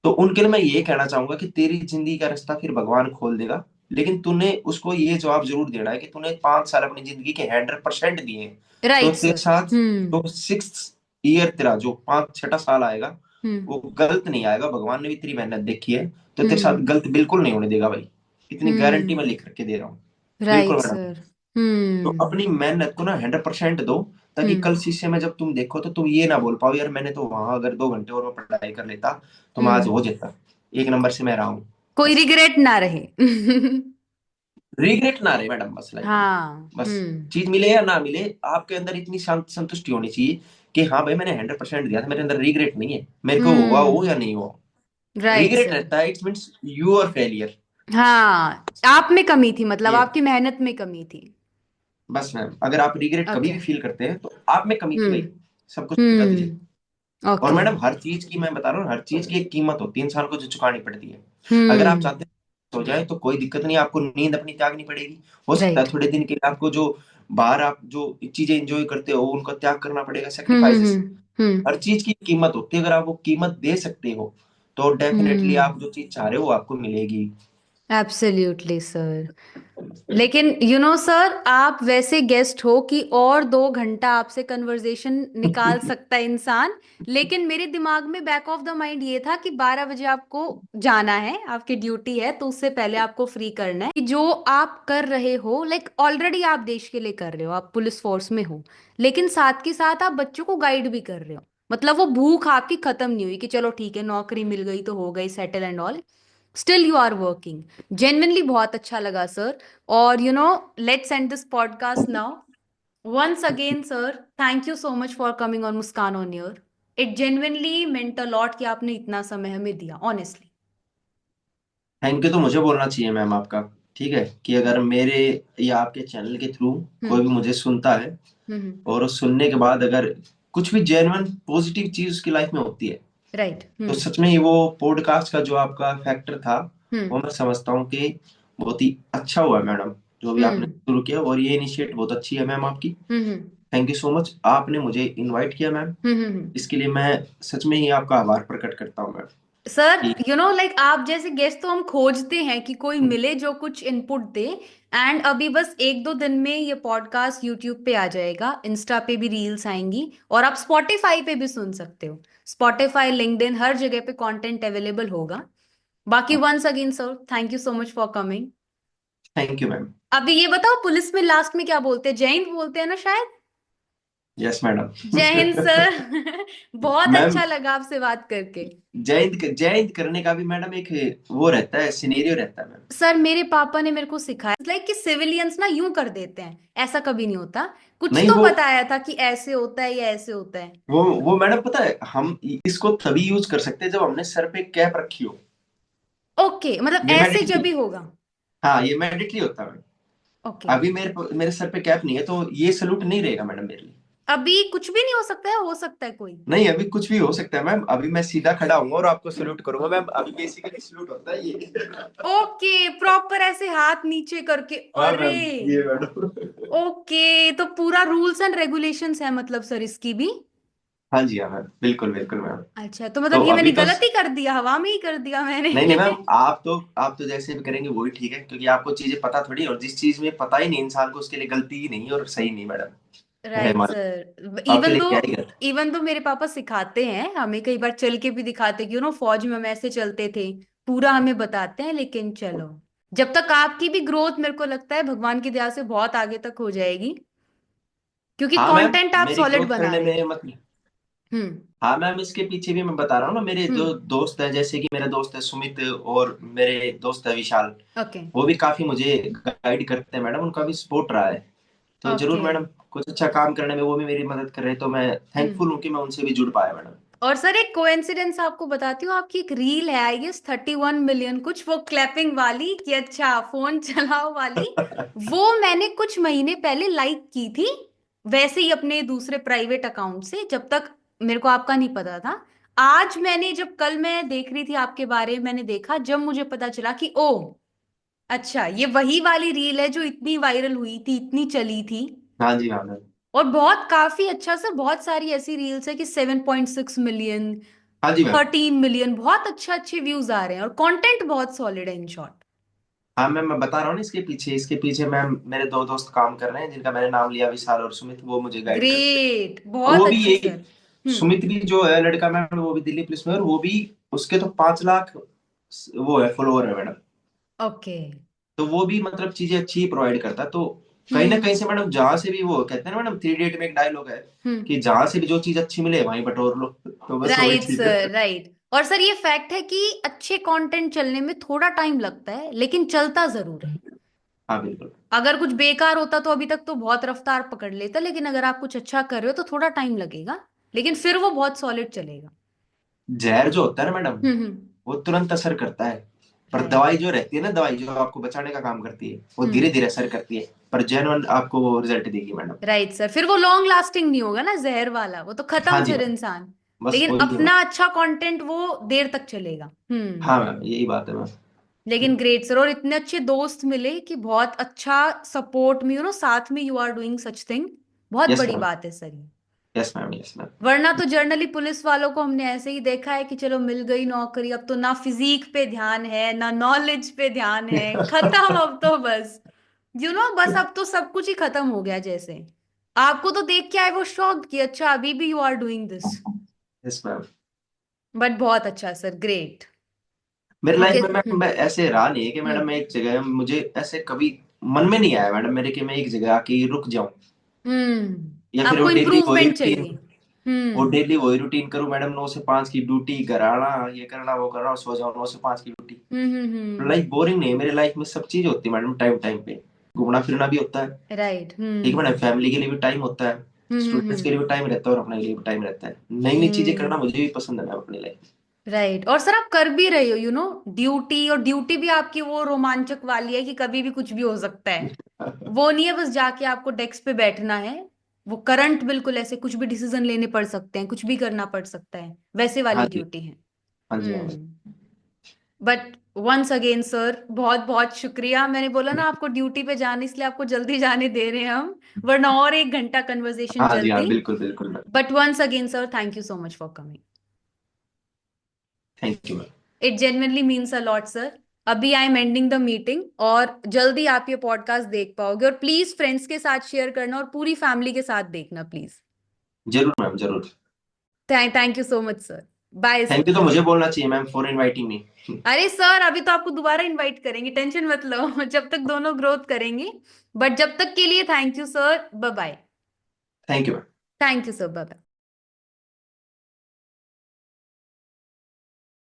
तो उनके लिए मैं ये कहना चाहूंगा कि तेरी जिंदगी का रास्ता फिर भगवान खोल देगा, लेकिन तूने उसको ये जवाब जरूर देना है कि तूने 5 साल अपनी जिंदगी के 100% दिए हैं। तो राइट तेरे सर। साथ, हम्म। तो 6th ईयर तेरा जो 5 छठा साल आएगा, हम्म। वो गलत नहीं आएगा, भगवान ने भी तेरी मेहनत देखी है, तो तेरे साथ हम्म। गलत बिल्कुल नहीं होने देगा भाई, इतनी गारंटी मैं हम्म। लिख करके दे रहा हूँ। बिल्कुल राइट मैडम। सर। तो हम्म। अपनी मेहनत को ना 100% दो, ताकि कल हम्म शीशे में जब तुम देखो तो तुम ये ना बोल पाओ यार मैंने तो वहां अगर 2 घंटे और मैं पढ़ाई कर लेता तो मैं आज हम्म हो जाता, 1 नंबर से मैं रहा हूँ। कोई बस रिग्रेट ना रहे। रिग्रेट ना रहे मैडम, बस लाइफ में। हाँ। बस चीज मिले या ना मिले, आपके अंदर इतनी शांत संतुष्टि होनी चाहिए कि हाँ भाई मैंने 100% दिया था, मेरे अंदर रिग्रेट नहीं है, मेरे को हुआ हो या हम्म नहीं हुआ। Right regret sir. रहता है, it's means you are failure. हाँ, आप में कमी थी, मतलब ये आपकी मेहनत में कमी थी। बस मैम, अगर आप रिग्रेट कभी ओके। भी फील करते हैं तो आप में कमी थी भाई, हम्म सब कुछ बता दीजिए। और ओके। मैडम हर चीज की मैं बता रहा हूँ, हर चीज की एक कीमत होती है, इंसान को जो चुकानी पड़ती है। अगर आप हम्म चाहते हैं हो जाए तो कोई दिक्कत नहीं, आपको नींद अपनी त्यागनी पड़ेगी। हो सकता है राइट। थोड़े दिन के लिए आपको जो बाहर आप जो चीजें एंजॉय करते हो उनका त्याग करना पड़ेगा, हम्म सेक्रीफाइसेस। हम्म हम्म हर चीज की कीमत होती है, अगर आप वो कीमत दे सकते हो तो डेफिनेटली आप हम्म जो चीज चाह रहे हो वो आपको मिलेगी। Absolutely sir. लेकिन सर, आप वैसे गेस्ट हो कि और 2 घंटा आपसे कन्वर्सेशन निकाल सकता है इंसान। लेकिन मेरे दिमाग में बैक ऑफ द माइंड ये था कि 12 बजे आपको जाना है, आपकी ड्यूटी है, तो उससे पहले आपको फ्री करना है कि जो आप कर रहे हो, लाइक ऑलरेडी आप देश के लिए कर रहे हो, आप पुलिस फोर्स में हो, लेकिन साथ के साथ आप बच्चों को गाइड भी कर रहे हो। मतलब वो भूख आपकी खत्म नहीं हुई कि चलो ठीक है नौकरी मिल गई तो हो गई settle and all. Still you are working. Genuinely बहुत अच्छा लगा सर। और let's end this podcast now. Once again sir, thank you so much for coming on Muskan on air. It genuinely meant a lot कि आपने इतना समय हमें दिया, ऑनेस्टली। थैंक यू तो मुझे बोलना चाहिए मैम आपका, ठीक है, कि अगर मेरे या आपके चैनल के थ्रू कोई भी हम्म मुझे सुनता है हम्म और उस सुनने के बाद अगर कुछ भी जेन्युइन पॉजिटिव चीज उसकी लाइफ में होती है राइट। तो सच में ही वो पॉडकास्ट का जो आपका फैक्टर था वो हम्म मैं समझता हूँ कि बहुत ही अच्छा हुआ मैडम, जो भी आपने हम्म शुरू किया, और ये इनिशिएट बहुत अच्छी है मैम आपकी। हम्म थैंक यू सो मच, आपने मुझे इनवाइट किया मैम, हम्म। इसके लिए मैं सच में ही आपका आभार प्रकट करता हूँ मैम। सर, कि लाइक आप जैसे गेस्ट तो हम खोजते हैं कि कोई मिले जो कुछ इनपुट दे। एंड अभी बस 1-2 दिन में ये पॉडकास्ट यूट्यूब पे आ जाएगा, इंस्टा पे भी रील्स आएंगी, और आप स्पॉटिफाई पे भी सुन सकते हो। स्पॉटिफाई, लिंक्डइन, हर जगह पे कंटेंट अवेलेबल होगा। बाकी once again sir, thank you so much for coming. Thank you ma'am. अभी ये बताओ, पुलिस में लास्ट में क्या बोलते हैं? जय हिंद बोलते हैं ना शायद। Yes madam. जय हिंद सर। बहुत मैम अच्छा लगा आपसे बात करके। जय हिंद करने का भी मैडम एक वो रहता है, सिनेरियो रहता है मैम। सर, मेरे पापा ने मेरे को सिखाया लाइक कि सिविलियंस ना यूं कर देते हैं, ऐसा कभी नहीं होता। कुछ नहीं तो वो बताया था कि ऐसे होता है या ऐसे होता है। वो मैडम पता है हम इसको तभी यूज कर सकते हैं जब हमने सर पे कैप रखी हो। ओके, मतलब ये ऐसे जब मैंडेटरी, भी होगा। हाँ ये मैंडेटरी होता है। ओके। अभी मेरे सर पे कैप नहीं है तो ये सलूट नहीं रहेगा मैडम मेरे लिए। अभी कुछ भी नहीं हो सकता है, हो सकता है कोई। नहीं अभी कुछ भी हो सकता है मैम, अभी मैं सीधा खड़ा हूँ और आपको सलूट करूंगा मैम, अभी बेसिकली सलूट होता है ये। ओके, प्रॉपर ऐसे हाथ नीचे करके। हाँ अरे। मैम ये मैडम। ओके, तो पूरा रूल्स एंड रेगुलेशंस है मतलब सर इसकी भी। हाँ जी हाँ मैम, बिल्कुल बिल्कुल मैम। अच्छा, तो मतलब तो ये मैंने अभी तो गलत ही कर दिया, हवा में ही कर दिया मैंने। नहीं नहीं मैम, आप तो जैसे भी करेंगे वही ठीक है, क्योंकि आपको चीजें पता थोड़ी, और जिस चीज में पता ही नहीं इंसान को उसके लिए गलती ही नहीं और सही नहीं मैडम है राइट हमारा, सर। आपके इवन लिए दो क्या ही गलत। इवन तो मेरे पापा सिखाते हैं हमें, कई बार चल के भी दिखाते कि फौज में हम ऐसे चलते थे। पूरा हमें बताते हैं, लेकिन चलो, जब तक आपकी भी ग्रोथ मेरे को लगता है भगवान की दया से बहुत आगे तक हो जाएगी, क्योंकि हाँ मैम, कंटेंट आप मेरी सॉलिड ग्रोथ बना करने रहे हो। में मतलब, हम्म हाँ मैम इसके पीछे भी मैं बता रहा हूँ ना, मेरे जो हम्म दोस्त है, जैसे कि मेरा दोस्त है सुमित और मेरे दोस्त है विशाल, ओके वो भी काफी मुझे गाइड करते हैं मैडम, उनका भी सपोर्ट रहा है। तो जरूर ओके। मैडम, कुछ अच्छा काम करने में वो भी मेरी मदद कर रहे हैं, तो मैं हम्म थैंकफुल हूँ कि मैं उनसे भी जुड़ पाया मैडम। और सर, एक कोइंसिडेंस आपको बताती हूँ, आपकी एक रील है आई गेस 31 मिलियन कुछ, वो क्लैपिंग वाली कि अच्छा फोन चलाओ वाली। वो मैंने कुछ महीने पहले लाइक की थी, वैसे ही अपने दूसरे प्राइवेट अकाउंट से, जब तक मेरे को आपका नहीं पता था। आज मैंने जब कल मैं देख रही थी आपके बारे में, मैंने देखा जब मुझे पता चला कि ओ अच्छा, ये वही वाली रील है जो इतनी वायरल हुई थी, इतनी चली थी। हाँ जी हाँ मैम। और बहुत काफी अच्छा सर, बहुत सारी ऐसी रील्स है कि 7.6 मिलियन, हाँ जी मैम। 13 मिलियन, बहुत अच्छे अच्छे व्यूज आ रहे हैं और कंटेंट बहुत सॉलिड है इन शॉर्ट। हाँ मैम मैं बता रहा हूँ ना, इसके पीछे मैम मेरे दो दोस्त काम कर रहे हैं जिनका मैंने नाम लिया, विशाल और सुमित, वो मुझे गाइड करते हैं। ग्रेट, और बहुत वो भी अच्छे यही, सर। हम्म सुमित भी जो है लड़का मैम वो भी दिल्ली पुलिस में है, और वो भी उसके तो 5 लाख वो है फॉलोअर है मैडम। ओके। तो वो भी मतलब चीजें अच्छी प्रोवाइड करता है, तो कहीं ना हम्म कहीं से मैडम, जहां से भी वो कहते हैं ना मैडम, थ्री इडियट में एक डायलॉग है हम्म। कि जहां से भी जो चीज अच्छी मिले वहीं बटोर लो, तो बस वही राइट चीज है। Sir, right. और सर ये फैक्ट है कि अच्छे कंटेंट चलने में थोड़ा टाइम लगता है, लेकिन चलता जरूर है। हाँ बिल्कुल। अगर कुछ बेकार होता तो अभी तक तो बहुत रफ्तार पकड़ लेता, लेकिन अगर आप कुछ अच्छा कर रहे हो तो थोड़ा टाइम लगेगा, लेकिन फिर वो बहुत सॉलिड चलेगा। जहर जो होता है ना मैडम, हम्म। वो तुरंत असर करता है, पर राइट। दवाई जो रहती है ना, दवाई जो आपको बचाने का काम करती है, वो धीरे हम्म। धीरे असर करती है, पर जेन्युइन आपको वो रिजल्ट देगी मैडम। राइट सर, फिर वो लॉन्ग लास्टिंग नहीं होगा ना, जहर वाला वो तो हाँ खत्म जी फिर मैम, इंसान। बस लेकिन वही है मैम। अपना अच्छा कंटेंट वो देर तक चलेगा। हाँ मैम, यही बात है मैम। लेकिन ग्रेट सर, और इतने अच्छे दोस्त मिले कि बहुत अच्छा सपोर्ट में, साथ में you are doing such thing. बहुत यस बड़ी मैम, बात है सर ये। Yes ma'am, yes ma'am. वरना तो जर्नली पुलिस वालों को हमने ऐसे ही देखा है कि चलो मिल गई नौकरी, अब तो ना फिजिक पे ध्यान है ना नॉलेज पे ध्यान है, खत्म अब तो बस। बस अब तो सब कुछ ही खत्म हो गया जैसे। आपको तो देख के आई वो शॉक्ड कि अच्छा अभी भी you are doing this. Yes ma'am. But बहुत अच्छा सर, ग्रेट। मेरे लाइफ ओके। में मैम, मैं ऐसे रहा नहीं है कि मैडम हम्म मैं एक जगह, मुझे ऐसे कभी मन में नहीं आया मैडम मेरे कि मैं एक जगह आके रुक जाऊं, या फिर वो आपको डेली वही इम्प्रूवमेंट रूटीन, चाहिए। वो हम्म डेली वही रूटीन करूं मैडम, 9 से 5 की ड्यूटी, घर आना, ये करना वो करना, सो जाओ, 9 से 5 की ड्यूटी। हम्म। लाइफ बोरिंग नहीं है, मेरे लाइफ में सब चीज होती है मैडम, टाइम टाइम पे घूमना फिरना भी होता है। राइट। ठीक है मैडम, फैमिली के लिए भी टाइम होता है, स्टूडेंट्स के हम्म। लिए भी टाइम रहता है, और अपने लिए भी टाइम रहता है। नई नई चीजें करना हम्म। मुझे भी पसंद है मैम अपनी लाइफ राइट। और सर आप कर भी रहे हो, ड्यूटी, और ड्यूटी भी आपकी वो रोमांचक वाली है कि कभी भी कुछ भी हो सकता है। में। वो नहीं है बस जाके आपको डेस्क पे बैठना है। वो करंट बिल्कुल ऐसे कुछ भी डिसीजन लेने पड़ सकते हैं, कुछ भी करना पड़ सकता है, वैसे हाँ वाली जी, ड्यूटी है। हाँ जी, हाँ जी। हम्म। बट वंस अगेन सर, बहुत बहुत शुक्रिया। मैंने बोला ना आपको ड्यूटी पे जाने, इसलिए आपको जल्दी जाने दे रहे हैं हम, वरना और 1 घंटा कन्वर्सेशन हाँ जी, हाँ, चलती। बिल्कुल बिल्कुल ma'am. But once again sir, thank you so much for coming. Thank you ma'am. It genuinely means a lot sir. अभी I am ending the meeting, और जल्दी आप ये पॉडकास्ट देख पाओगे, और प्लीज फ्रेंड्स के साथ शेयर करना और पूरी फैमिली के साथ देखना प्लीज। जरूर मैम, जरूर। Thank you so much sir. Bye thank sir. You तो मुझे बोलना चाहिए मैम, फॉर इनवाइटिंग मी। अरे सर, अभी तो आपको दोबारा इनवाइट करेंगे, टेंशन मत लो जब तक दोनों ग्रोथ करेंगे। बट जब तक के लिए thank you sir, bye bye. Thank you ma'am. Thank you sir, bye bye.